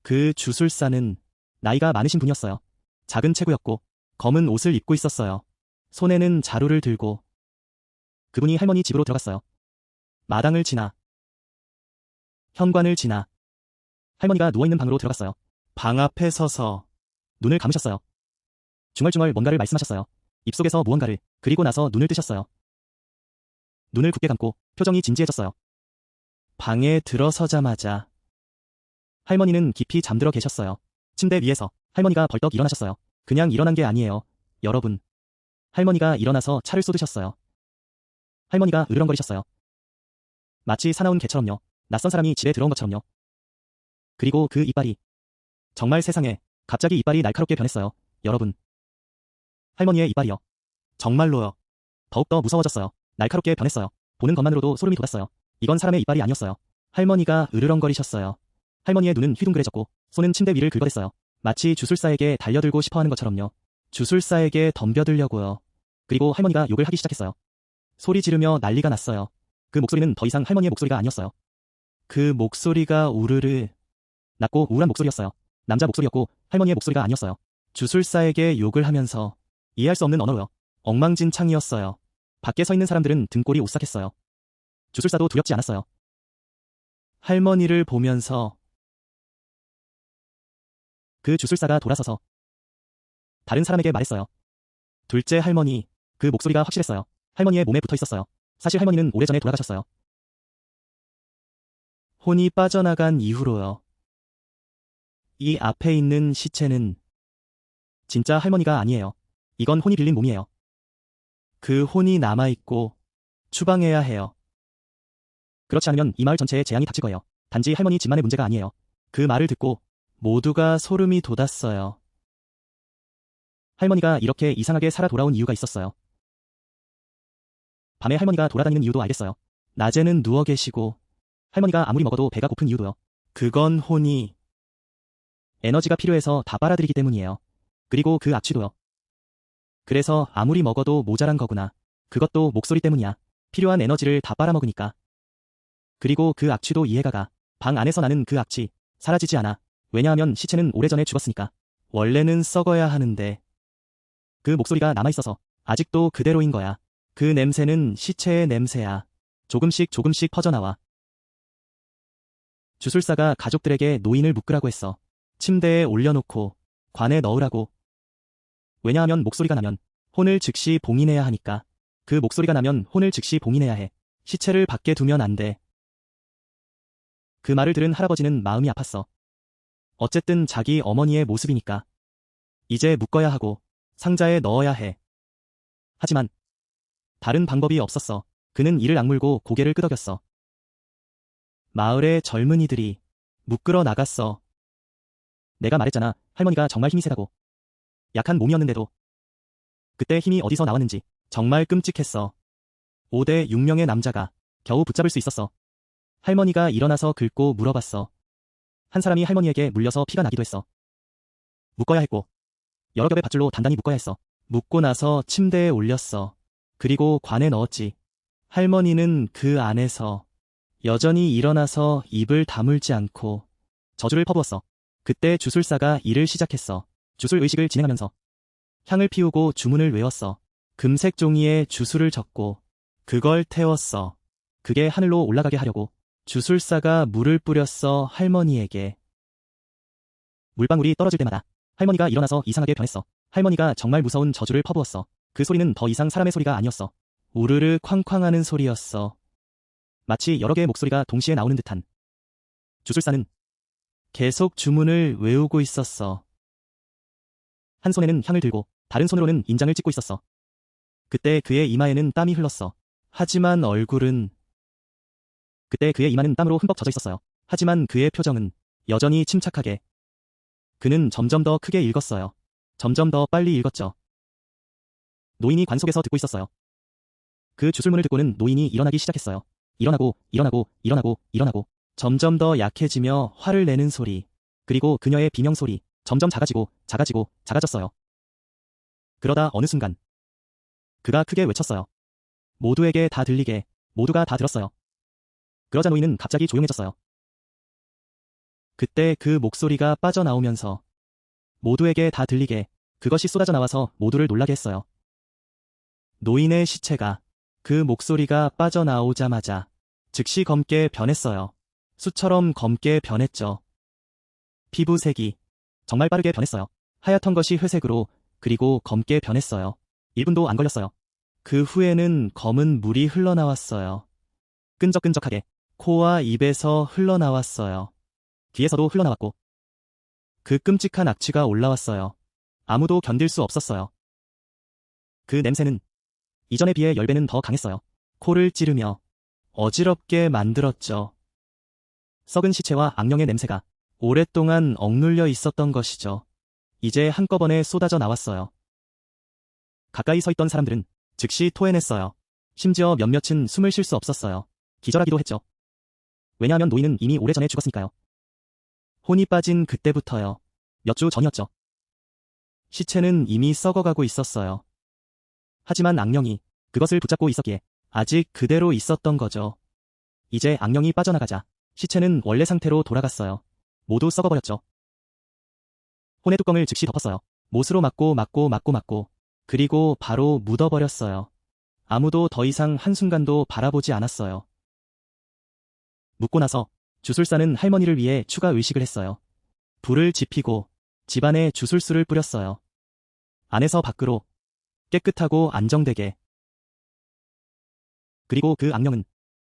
A: 그 주술사는 나이가 많으신 분이었어요. 작은 체구였고 검은 옷을 입고 있었어요. 손에는 자루를 들고. 그분이 할머니 집으로 들어갔어요. 마당을 지나 현관을 지나 할머니가 누워있는 방으로 들어갔어요. 방 앞에 서서 눈을 감으셨어요. 중얼중얼 뭔가를 말씀하셨어요. 입속에서 무언가를. 그리고 나서 눈을 뜨셨어요. 눈을 굳게 감고 표정이 진지해졌어요. 방에 들어서자마자 할머니는 깊이 잠들어 계셨어요. 침대 위에서 할머니가 벌떡 일어나셨어요. 그냥 일어난 게 아니에요. 여러분. 할머니가 일어나서 차를 쏟으셨어요. 할머니가 으르렁거리셨어요. 마치 사나운 개처럼요. 낯선 사람이 집에 들어온 것처럼요. 그리고 그 이빨이. 정말 세상에. 갑자기 이빨이 날카롭게 변했어요. 여러분. 할머니의 이빨이요. 정말로요. 더욱더 무서워졌어요. 날카롭게 변했어요. 보는 것만으로도 소름이 돋았어요. 이건 사람의 이빨이 아니었어요. 할머니가 으르렁거리셨어요. 할머니의 눈은 휘둥그레졌고 손은 침대 위를 긁어댔어요. 마치 주술사에게 달려들고 싶어하는 것처럼요. 주술사에게 덤벼들려고요. 그리고 할머니가 욕을 하기 시작했어요. 소리 지르며 난리가 났어요. 그 목소리는 더 이상 할머니의 목소리가 아니었어요. 그 목소리가 우르르 낮고 우울한 목소리였어요. 남자 목소리였고 할머니의 목소리가 아니었어요. 주술사에게 욕을 하면서 이해할 수 없는 언어로요. 엉망진창이었어요. 밖에 서 있는 사람들은 등골이 오싹했어요. 주술사도 두렵지 않았어요. 할머니를 보면서 그 주술사가 돌아서서 다른 사람에게 말했어요. 둘째 할머니, 그 목소리가 확실했어요. 할머니의 몸에 붙어 있었어요. 사실 할머니는 오래전에 돌아가셨어요. 혼이 빠져나간 이후로요. 이 앞에 있는 시체는 진짜 할머니가 아니에요. 이건 혼이 빌린 몸이에요. 그 혼이 남아있고 추방해야 해요. 그렇지 않으면 이 마을 전체에 재앙이 닥칠 거예요. 단지 할머니 집만의 문제가 아니에요. 그 말을 듣고 모두가 소름이 돋았어요. 할머니가 이렇게 이상하게 살아 돌아온 이유가 있었어요. 밤에 할머니가 돌아다니는 이유도 알겠어요. 낮에는 누워 계시고 할머니가 아무리 먹어도 배가 고픈 이유도요. 그건 혼이 에너지가 필요해서 다 빨아들이기 때문이에요. 그리고 그 악취도요. 그래서 아무리 먹어도 모자란 거구나. 그것도 목소리 때문이야. 필요한 에너지를 다 빨아먹으니까. 그리고 그 악취도 이해가 가. 방 안에서 나는 그 악취 사라지지 않아. 왜냐하면 시체는 오래전에 죽었으니까. 원래는 썩어야 하는데 그 목소리가 남아있어서 아직도 그대로인 거야. 그 냄새는 시체의 냄새야. 조금씩 조금씩 퍼져나와. 주술사가 가족들에게 노인을 묶으라고 했어. 침대에 올려놓고 관에 넣으라고. 왜냐하면 목소리가 나면 혼을 즉시 봉인해야 하니까. 그 목소리가 나면 혼을 즉시 봉인해야 해. 시체를 밖에 두면 안 돼. 그 말을 들은 할아버지는 마음이 아팠어. 어쨌든 자기 어머니의 모습이니까. 이제 묶어야 하고 상자에 넣어야 해. 하지만 다른 방법이 없었어. 그는 이를 악물고 고개를 끄덕였어. 마을의 젊은이들이 묶으러 나갔어. 내가 말했잖아. 할머니가 정말 힘이 세다고. 약한 몸이었는데도. 그때 힘이 어디서 나왔는지 정말 끔찍했어. 5대 6명의 남자가 겨우 붙잡을 수 있었어. 할머니가 일어나서 긁고 물어봤어. 한 사람이 할머니에게 물려서 피가 나기도 했어. 묶어야 했고 여러 겹의 밧줄로 단단히 묶어야 했어. 묶고 나서 침대에 올렸어. 그리고 관에 넣었지. 할머니는 그 안에서 여전히 일어나서 입을 다물지 않고 저주를 퍼부었어. 그때 주술사가 일을 시작했어. 주술 의식을 진행하면서 향을 피우고 주문을 외웠어. 금색 종이에 주술을 적고 그걸 태웠어. 그게 하늘로 올라가게 하려고. 주술사가 물을 뿌렸어. 할머니에게. 물방울이 떨어질 때마다 할머니가 일어나서 이상하게 변했어. 할머니가 정말 무서운 저주를 퍼부었어. 그 소리는 더 이상 사람의 소리가 아니었어. 우르르 쾅쾅하는 소리였어. 마치 여러 개의 목소리가 동시에 나오는 듯한. 주술사는 계속 주문을 외우고 있었어. 한 손에는 향을 들고 다른 손으로는 인장을 찍고 있었어. 그때 그의 이마에는 땀이 흘렀어. 하지만 얼굴은 그때 그의 이마는 땀으로 흠뻑 젖어 있었어요. 하지만 그의 표정은 여전히 침착하게. 그는 점점 더 크게 읽었어요. 점점 더 빨리 읽었죠. 노인이 관 속에서 듣고 있었어요. 그 주술문을 듣고는 노인이 일어나기 시작했어요. 일어나고 일어나고 일어나고 일어나고 점점 더 약해지며 화를 내는 소리. 그리고 그녀의 비명소리 점점 작아지고 작아지고 작아졌어요. 그러다 어느 순간 그가 크게 외쳤어요. 모두에게 다 들리게. 모두가 다 들었어요. 그러자 노인은 갑자기 조용해졌어요. 그때 그 목소리가 빠져나오면서 모두에게 다 들리게 그것이 쏟아져 나와서 모두를 놀라게 했어요. 노인의 시체가 그 목소리가 빠져나오자마자 즉시 검게 변했어요. 수처럼 검게 변했죠. 피부색이 정말 빠르게 변했어요. 하얗던 것이 회색으로 그리고 검게 변했어요. 1분도 안 걸렸어요. 그 후에는 검은 물이 흘러나왔어요. 끈적끈적하게 코와 입에서 흘러나왔어요. 귀에서도 흘러나왔고 그 끔찍한 악취가 올라왔어요. 아무도 견딜 수 없었어요. 그 냄새는 이전에 비해 10배는 더 강했어요. 코를 찌르며 어지럽게 만들었죠. 썩은 시체와 악령의 냄새가 오랫동안 억눌려 있었던 것이죠. 이제 한꺼번에 쏟아져 나왔어요. 가까이 서 있던 사람들은 즉시 토해냈어요. 심지어 몇몇은 숨을 쉴 수 없었어요. 기절하기도 했죠. 왜냐하면 노인은 이미 오래전에 죽었으니까요. 혼이 빠진 그때부터요. 몇 주 전이었죠. 시체는 이미 썩어가고 있었어요. 하지만 악령이 그것을 붙잡고 있었기에 아직 그대로 있었던 거죠. 이제 악령이 빠져나가자 시체는 원래 상태로 돌아갔어요. 모두 썩어버렸죠. 혼의 뚜껑을 즉시 덮었어요. 못으로 막고 막고 막고 막고 그리고 바로 묻어버렸어요. 아무도 더 이상 한순간도 바라보지 않았어요. 묻고 나서 주술사는 할머니를 위해 추가 의식을 했어요. 불을 지피고 집안에 주술수를 뿌렸어요. 안에서 밖으로 깨끗하고 안정되게. 그리고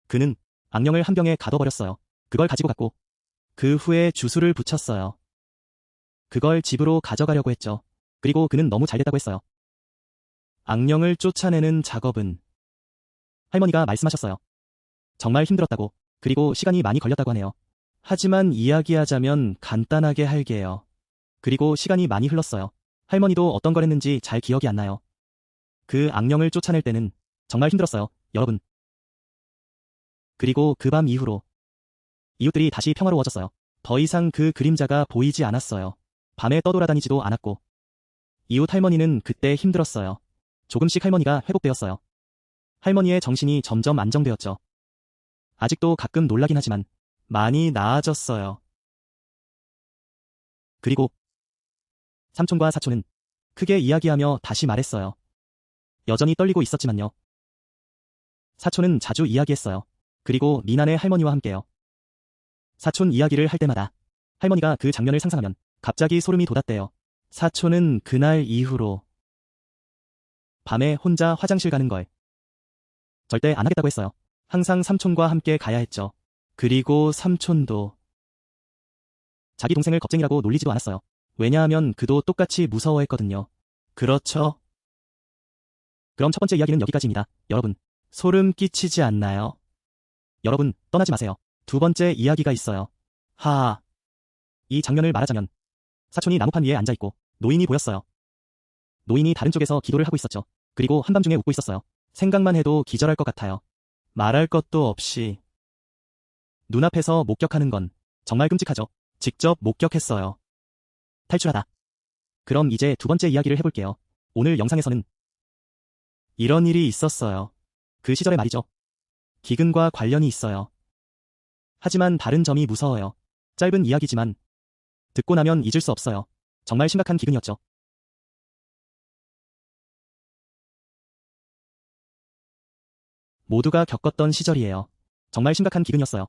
A: 그는 악령을 한 병에 가둬버렸어요. 그걸 가지고 갔고, 그 후에 주술을 붙였어요. 그걸 집으로 가져가려고 했죠. 그리고 그는 너무 잘됐다고 했어요. 악령을 쫓아내는 작업은 할머니가 말씀하셨어요. 정말 힘들었다고, 그리고 시간이 많이 걸렸다고 하네요. 하지만 이야기하자면 간단하게 할게요. 그리고 시간이 많이 흘렀어요. 할머니도 어떤 걸 했는지 잘 기억이 안 나요. 그 악령을 쫓아낼 때는 정말 힘들었어요, 여러분. 그리고 그 밤 이후로 이웃들이 다시 평화로워졌어요. 더 이상 그 그림자가 보이지 않았어요. 밤에 떠돌아다니지도 않았고. 이웃 할머니는 그때 힘들었어요. 조금씩 할머니가 회복되었어요. 할머니의 정신이 점점 안정되었죠. 아직도 가끔 놀라긴 하지만 많이 나아졌어요. 그리고 삼촌과 사촌은 크게 이야기하며 다시 말했어요. 여전히 떨리고 있었지만요. 사촌은 자주 이야기했어요. 그리고 미나네 할머니와 함께요. 사촌 이야기를 할 때마다 할머니가 그 장면을 상상하면 갑자기 소름이 돋았대요. 사촌은 그날 이후로 밤에 혼자 화장실 가는 걸 절대 안 하겠다고 했어요. 항상 삼촌과 함께 가야 했죠. 그리고 삼촌도 자기 동생을 겁쟁이라고 놀리지도 않았어요. 왜냐하면 그도 똑같이 무서워했거든요. 그렇죠. 그럼 첫 번째 이야기는 여기까지입니다. 여러분, 소름 끼치지 않나요? 여러분, 떠나지 마세요. 두 번째 이야기가 있어요. 하하. 이 장면을 말하자면 사촌이 나무판 위에 앉아있고 노인이 보였어요. 노인이 다른 쪽에서 기도를 하고 있었죠. 그리고 한밤중에 웃고 있었어요. 생각만 해도 기절할 것 같아요. 말할 것도 없이 눈앞에서 목격하는 건 정말 끔찍하죠. 직접 목격했어요. 탈출하다. 그럼 이제 두 번째 이야기를 해볼게요. 오늘 영상에서는 이런 일이 있었어요. 그 시절에 말이죠. 기근과 관련이 있어요. 하지만 다른 점이 무서워요. 짧은 이야기지만 듣고 나면 잊을 수 없어요. 정말 심각한 기근이었죠. 모두가 겪었던 시절이에요. 정말 심각한 기근이었어요.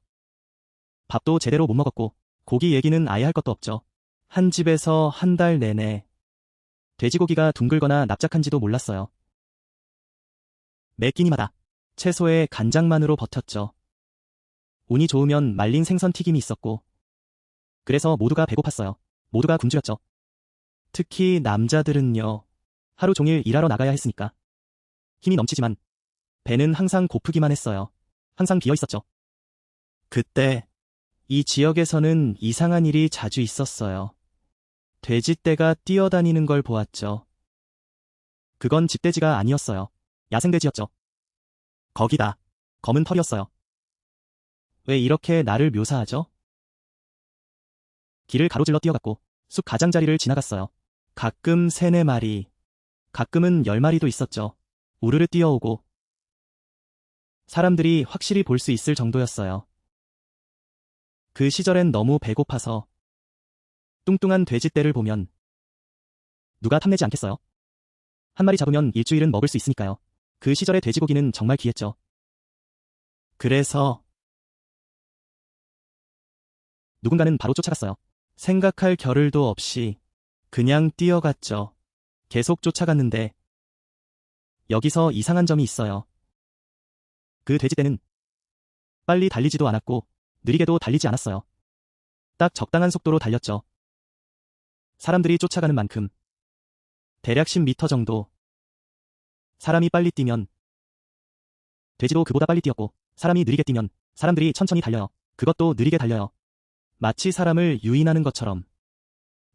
A: 밥도 제대로 못 먹었고 고기 얘기는 아예 할 것도 없죠. 한 집에서 한 달 내내 돼지고기가 둥글거나 납작한지도 몰랐어요. 매 끼니마다 채소에 간장만으로 버텼죠. 운이 좋으면 말린 생선 튀김이 있었고 그래서 모두가 배고팠어요. 모두가 굶주렸죠. 특히 남자들은요. 하루 종일 일하러 나가야 했으니까 힘이 넘치지만 배는 항상 고프기만 했어요. 항상 비어 있었죠. 그때 이 지역에서는 이상한 일이 자주 있었어요. 돼지떼가 뛰어다니는 걸 보았죠. 그건 집돼지가 아니었어요. 야생돼지였죠. 거기다 검은 털이었어요. 왜 이렇게 나를 묘사하죠? 길을 가로질러 뛰어갔고 숲 가장자리를 지나갔어요. 가끔 3-4마리, 가끔은 10마리도 있었죠. 우르르 뛰어오고 사람들이 확실히 볼 수 있을 정도였어요. 그 시절엔 너무 배고파서 뚱뚱한 돼지떼를 보면 누가 탐내지 않겠어요? 한 마리 잡으면 일주일은 먹을 수 있으니까요. 그 시절의 돼지고기는 정말 귀했죠. 그래서 누군가는 바로 쫓아갔어요. 생각할 겨를도 없이 그냥 뛰어갔죠. 계속 쫓아갔는데 여기서 이상한 점이 있어요. 그 돼지떼는 빨리 달리지도 않았고 느리게도 달리지 않았어요. 딱 적당한 속도로 달렸죠. 사람들이 쫓아가는 만큼 대략 10m 정도. 사람이 빨리 뛰면 돼지도 그보다 빨리 뛰었고 사람이 느리게 뛰면 사람들이 천천히 달려요. 그것도 느리게 달려요. 마치 사람을 유인하는 것처럼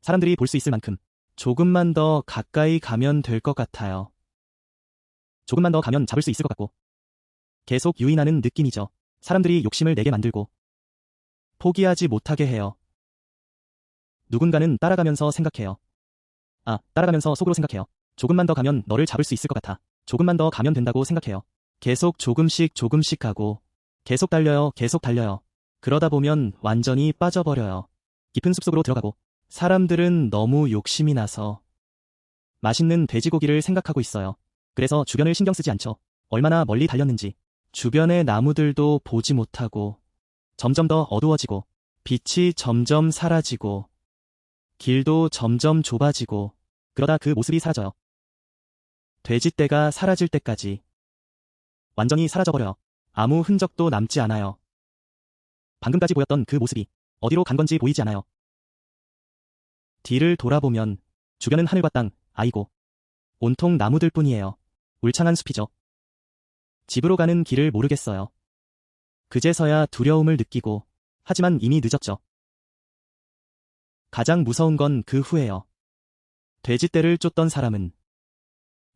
A: 사람들이 볼 수 있을 만큼 조금만 더 가까이 가면 될 것 같아요. 조금만 더 가면 잡을 수 있을 것 같고 계속 유인하는 느낌이죠. 사람들이 욕심을 내게 만들고 포기하지 못하게 해요. 누군가는 따라가면서 생각해요. 따라가면서 속으로 생각해요. 조금만 더 가면 너를 잡을 수 있을 것 같아. 조금만 더 가면 된다고 생각해요. 계속 조금씩 가고 계속 달려요. 계속 달려요. 그러다 보면 완전히 빠져버려요. 깊은 숲속으로 들어가고 사람들은 너무 욕심이 나서 맛있는 돼지고기를 생각하고 있어요. 그래서 주변을 신경 쓰지 않죠. 얼마나 멀리 달렸는지. 주변의 나무들도 보지 못하고 점점 더 어두워지고 빛이 점점 사라지고 길도 점점 좁아지고 그러다 그 모습이 사라져요. 돼지떼가 사라질 때까지. 완전히 사라져버려요. 아무 흔적도 남지 않아요. 방금까지 보였던 그 모습이 어디로 간 건지 보이지 않아요. 뒤를 돌아보면 주변은 하늘과 땅, 아이고. 온통 나무들 뿐이에요. 울창한 숲이죠. 집으로 가는 길을 모르겠어요. 그제서야 두려움을 느끼고, 하지만 이미 늦었죠. 가장 무서운 건 그 후에요. 돼지떼를 쫓던 사람은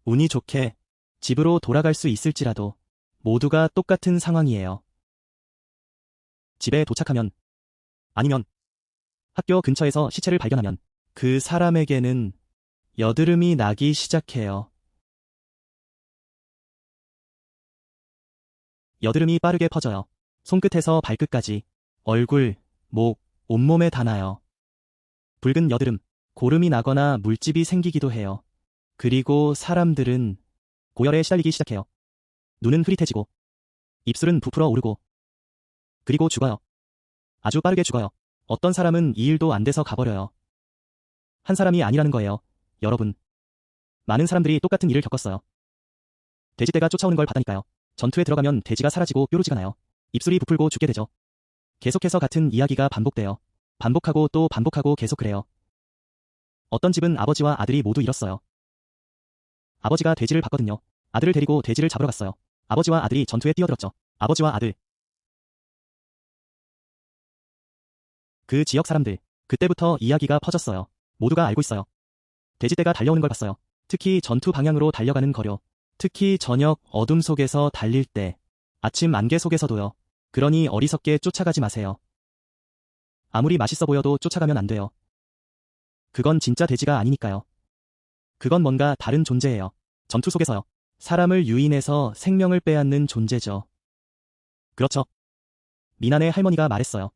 A: 운이 좋게 집으로 돌아갈 수 있을지라도 모두가 똑같은 상황이에요. 집에 도착하면, 아니면 학교 근처에서 시체를 발견하면 그 사람에게는 여드름이 나기 시작해요. 여드름이 빠르게 퍼져요. 손끝에서 발끝까지, 얼굴, 목, 온몸에 닿아요. 붉은 여드름, 고름이 나거나 물집이 생기기도 해요. 그리고 사람들은 고열에 시달리기 시작해요. 눈은 흐릿해지고, 입술은 부풀어 오르고, 그리고 죽어요. 아주 빠르게 죽어요. 어떤 사람은 2일도 안 돼서 가버려요. 한 사람이 아니라는 거예요. 여러분. 많은 사람들이 똑같은 일을 겪었어요. 돼지떼가 쫓아오는 걸 봤다니까요. 전투에 들어가면 돼지가 사라지고 뾰루지가 나요. 입술이 부풀고 죽게 되죠. 계속해서 같은 이야기가 반복돼요. 반복하고 또 반복하고 계속 그래요. 어떤 집은 아버지와 아들이 모두 잃었어요. 아버지가 돼지를 봤거든요. 아들을 데리고 돼지를 잡으러 갔어요. 아버지와 아들이 전투에 뛰어들었죠. 아버지와 아들. 그 지역 사람들, 그때부터 이야기가 퍼졌어요. 모두가 알고 있어요. 돼지떼가 달려오는 걸 봤어요. 특히 전투 방향으로 달려가는 거려. 특히 저녁 어둠 속에서 달릴 때, 아침 안개 속에서도요. 그러니 어리석게 쫓아가지 마세요. 아무리 맛있어 보여도 쫓아가면 안 돼요. 그건 진짜 돼지가 아니니까요. 그건 뭔가 다른 존재예요. 전투 속에서요. 사람을 유인해서 생명을 빼앗는 존재죠. 그렇죠. 미난의 할머니가 말했어요.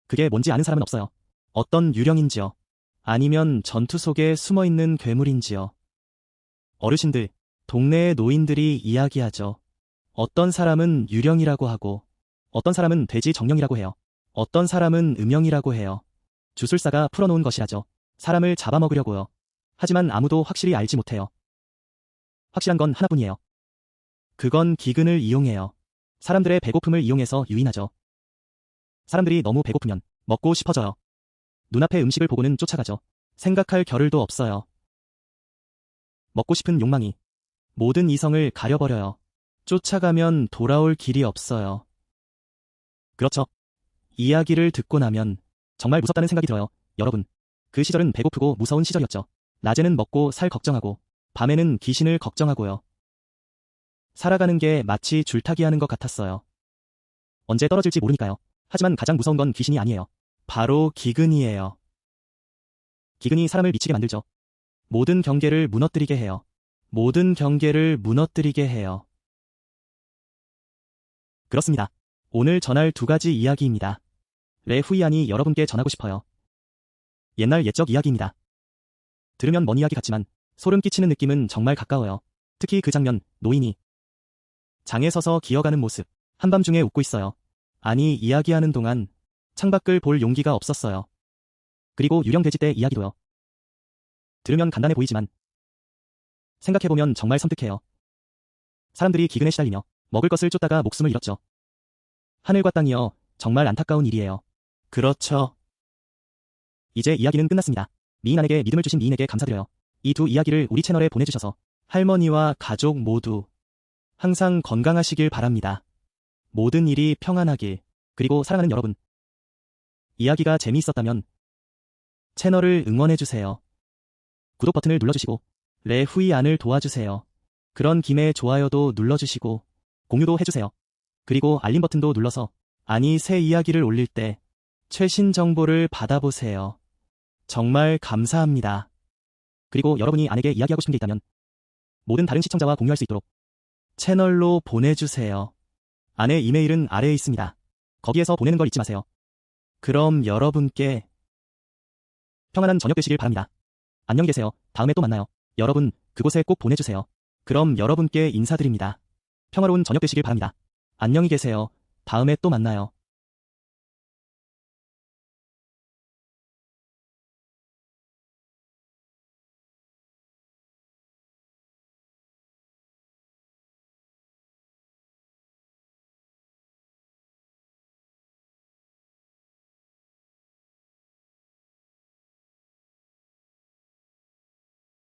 A: 그게 뭔지 아는 사람은 없어요. 어떤 유령인지요. 아니면 전투 속에 숨어있는 괴물인지요. 어르신들, 동네의 노인들이 이야기하죠. 어떤 사람은 유령이라고 하고, 어떤 사람은 돼지 정령이라고 해요. 어떤 사람은 음영이라고 해요. 주술사가 풀어놓은 것이라죠. 사람을 잡아먹으려고요. 하지만 아무도 확실히 알지 못해요. 확실한 건 하나뿐이에요. 그건 기근을 이용해요. 사람들의 배고픔을 이용해서 유인하죠. 사람들이 너무 배고프면 먹고 싶어져요. 눈앞의 음식을 보고는 쫓아가죠. 생각할 겨를도 없어요. 먹고 싶은 욕망이 모든 이성을 가려버려요. 쫓아가면 돌아올 길이 없어요. 그렇죠. 이야기를 듣고 나면 정말 무섭다는 생각이 들어요. 여러분, 그 시절은 배고프고 무서운 시절이었죠. 낮에는 먹고 살 걱정하고, 밤에는 귀신을 걱정하고요. 살아가는 게 마치 줄타기 하는 것 같았어요. 언제 떨어질지 모르니까요. 하지만 가장 무서운 건 귀신이 아니에요. 바로 기근이에요. 기근이 사람을 미치게 만들죠. 모든 경계를 무너뜨리게 해요. 모든 경계를 무너뜨리게 해요. 그렇습니다. 오늘 전할 2가지 이야기입니다. 레 후이안이 여러분께 전하고 싶어요. 옛날 옛적 이야기입니다. 들으면 먼 이야기 같지만 소름 끼치는 느낌은 정말 가까워요. 특히 그 장면, 노인이 장에 서서 기어가는 모습, 한밤중에 웃고 있어요. 아니, 이야기하는 동안 창밖을 볼 용기가 없었어요. 그리고 유령 돼지떼 이야기도요. 들으면 간단해 보이지만 생각해보면 정말 섬뜩해요. 사람들이 기근에 시달리며 먹을 것을 쫓다가 목숨을 잃었죠. 하늘과 땅이여, 정말 안타까운 일이에요. 그렇죠. 이제 이야기는 끝났습니다. 미인안에게 믿음을 주신 미인에게 감사드려요. 이 2 이야기를 우리 채널에 보내주셔서 할머니와 가족 모두 항상 건강하시길 바랍니다. 모든 일이 평안하길. 그리고 사랑하는 여러분, 이야기가 재미있었다면 채널을 응원해주세요. 구독 버튼을 눌러주시고 레 후이안을 도와주세요. 그런 김에 좋아요도 눌러주시고 공유도 해주세요. 그리고 알림 버튼도 눌러서 새 이야기를 올릴 때 최신 정보를 받아보세요. 정말 감사합니다. 그리고 여러분이 아내에게 이야기하고 싶은 게 있다면 모든 다른 시청자와 공유할 수 있도록 채널로 보내주세요. 아내 이메일은 아래에 있습니다. 거기에서 보내는 걸 잊지 마세요. 그럼 여러분께 평안한 저녁 되시길 바랍니다. 안녕히 계세요. 다음에 또 만나요. 여러분, 그곳에 꼭 보내주세요. 그럼 여러분께 인사드립니다. 평화로운 저녁 되시길 바랍니다. 안녕히 계세요. 다음에 또 만나요.